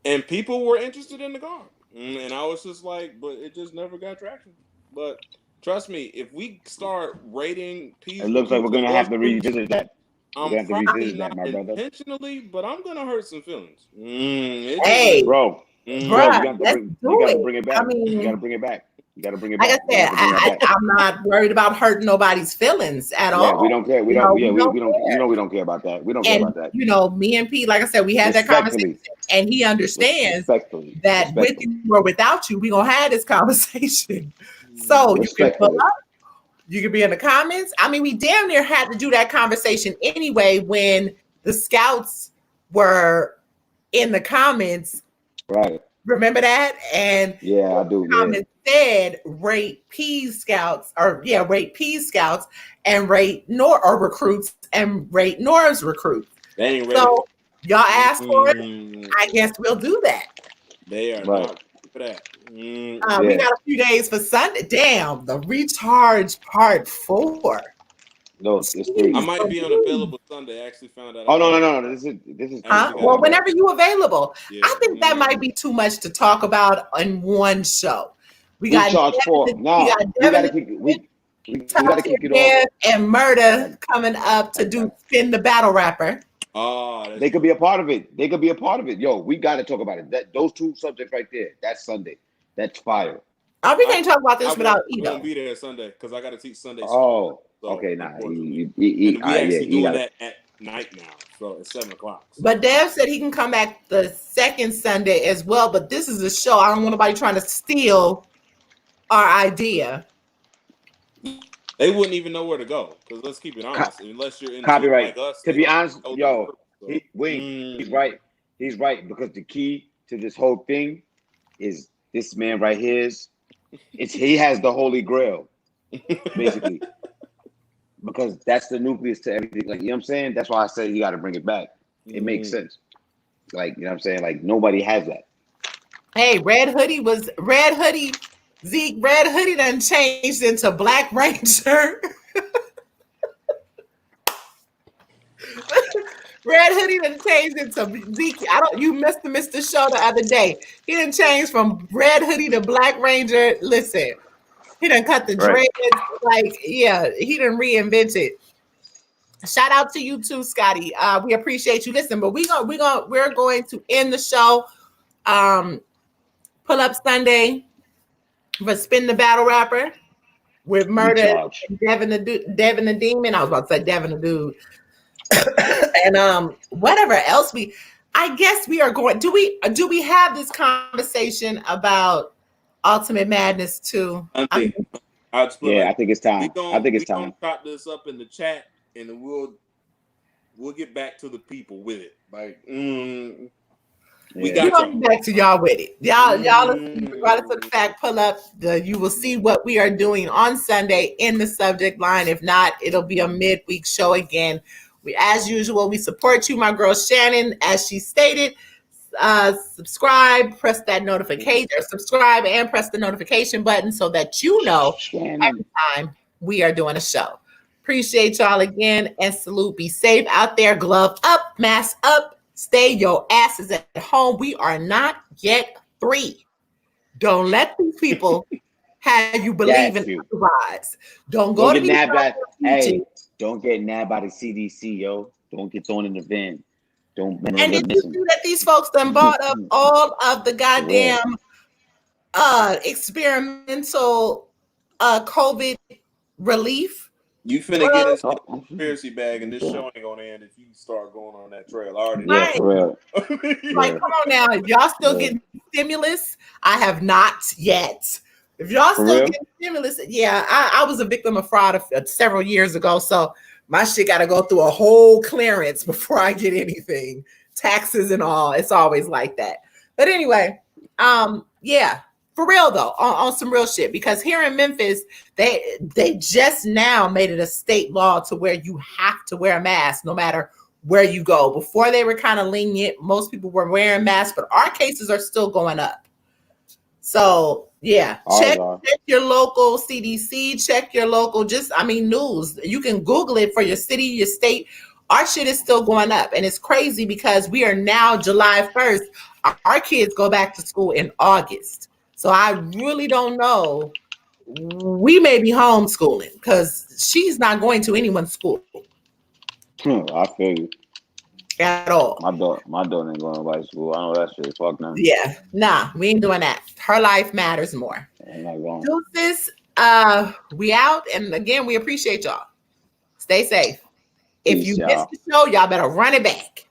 and people were interested in the guard. And I was just like, but it just never got traction. But trust me, if we start rating P,
it looks like we're going to have to revisit that.
I'm probably not intentionally, but I'm going to hurt some feelings.
Hey,
bro.
You gotta
bring it back. You gotta bring it back.
Like I said, I'm not worried about hurting nobody's feelings at all.
We don't care. We don't care about that. We don't care about that.
You know, me and Pete, like I said, we had that conversation, and he understands that with you or without you, we gonna have this conversation. So you can pull up, you can be in the comments. I mean, we damn near had to do that conversation anyway when the scouts were in the comments.
Right.
Remember that? And
I do.
Comments said rate P scouts and rate recruits and rate Norbs recruits. So y'all asked for it. I guess we'll do that.
They are not for that.
We got a few days for Sunday. Damn, the recharge part 4.
No, it's crazy.
I might be unavailable Sunday. I actually found out.
Oh no! This is.
Well, whenever you available. Yeah. I think that might be too much to talk about in one show. We got
charge for. No, we gotta keep it off.
And Murder coming up to do Spin the Battle Rapper.
Oh,
they could be a part of it. Yo, we got to talk about it. Those two subjects right there. That's Sunday. That's fire.
We can't talk about this without
Edo. I won't be there Sunday because I got to teach Sunday.
Oh.
So,
okay, nah.
We actually doing that at night now, so it's 7:00.
But Dev said he can come back the second Sunday as well. But this is a show. I don't want nobody trying to steal our idea.
They wouldn't even know where to go because let's keep it honest. Unless you're in
copyright.
Like us,
to be honest, he's right. He's right because the key to this whole thing is this man right here. He has the Holy Grail. Basically, because that's the nucleus to everything. Like, you know what I'm saying? That's why I said you got to bring it back. It makes sense. Like, you know what I'm saying? Like, nobody has that.
Hey, Red Hoodie Zeke, Red Hoodie done changed into Black Ranger. Red Hoodie done changed into Zeke. You missed the show the other day. He done changed from Red Hoodie to Black Ranger. Listen. He done cut the dreads, he done reinvent it. Shout out to you too, Scotty. We appreciate you. Listen, but we're going to end the show. Pull up Sunday for Spin the Battle Rapper with Murder and Devin the Demon. I was about to say Devin the Dude. And whatever else I guess we are going. Do we have this conversation about Ultimate Madness 2.
I think
I think it's time. I think it's time.
We're gonna chop this up in the chat, and then we'll get back to the people with it. Like, we got
y'all. Get back to y'all with it. Y'all, regardless of the fact, pull up. You will see what we are doing on Sunday in the subject line. If not, it'll be a midweek show again. We, as usual, we support you, my girl Shannon, as she stated. Subscribe, press that notification, or subscribe and press the notification button so that you know every time we are doing a show. Appreciate y'all again, and salute. Be safe out there. Glove up, mask up. Stay your asses at home. We are not yet free. Don't let these people have you believe in otherwise. Don't go to
nabbed by, hey, don't get nabbed by the CDC, yo. Don't get thrown in the van. Don't.
And did you see that these folks done bought up all of the goddamn experimental COVID relief?
You finna get into the conspiracy bag, and this show ain't gonna end if you start going on that trail. I already
know. Like, come on now. If y'all still getting stimulus, I have not yet. If y'all still getting stimulus, I was a victim of fraud several years ago, so my shit got to go through a whole clearance before I get anything, taxes and all. It's always like that. But anyway, for real though, on some real shit, because here in Memphis, they just now made it a state law to where you have to wear a mask no matter where you go. Before they were kind of lenient. Most people were wearing masks, but our cases are still going up. So check your local CDC, check your local, news. You can Google it for your city, your state. Our shit is still going up. And it's crazy because we are now July 1st. Our kids go back to school in August. So I really don't know. We may be homeschooling because she's not going to anyone's school.
I feel you.
At all.
My daughter ain't going to nobody's school. I know that shit. Fuck them.
Yeah. Nah, we ain't doing that. Her life matters more. Deuces, we out. And again, we appreciate y'all. Stay safe. If you missed the show, y'all better run it back.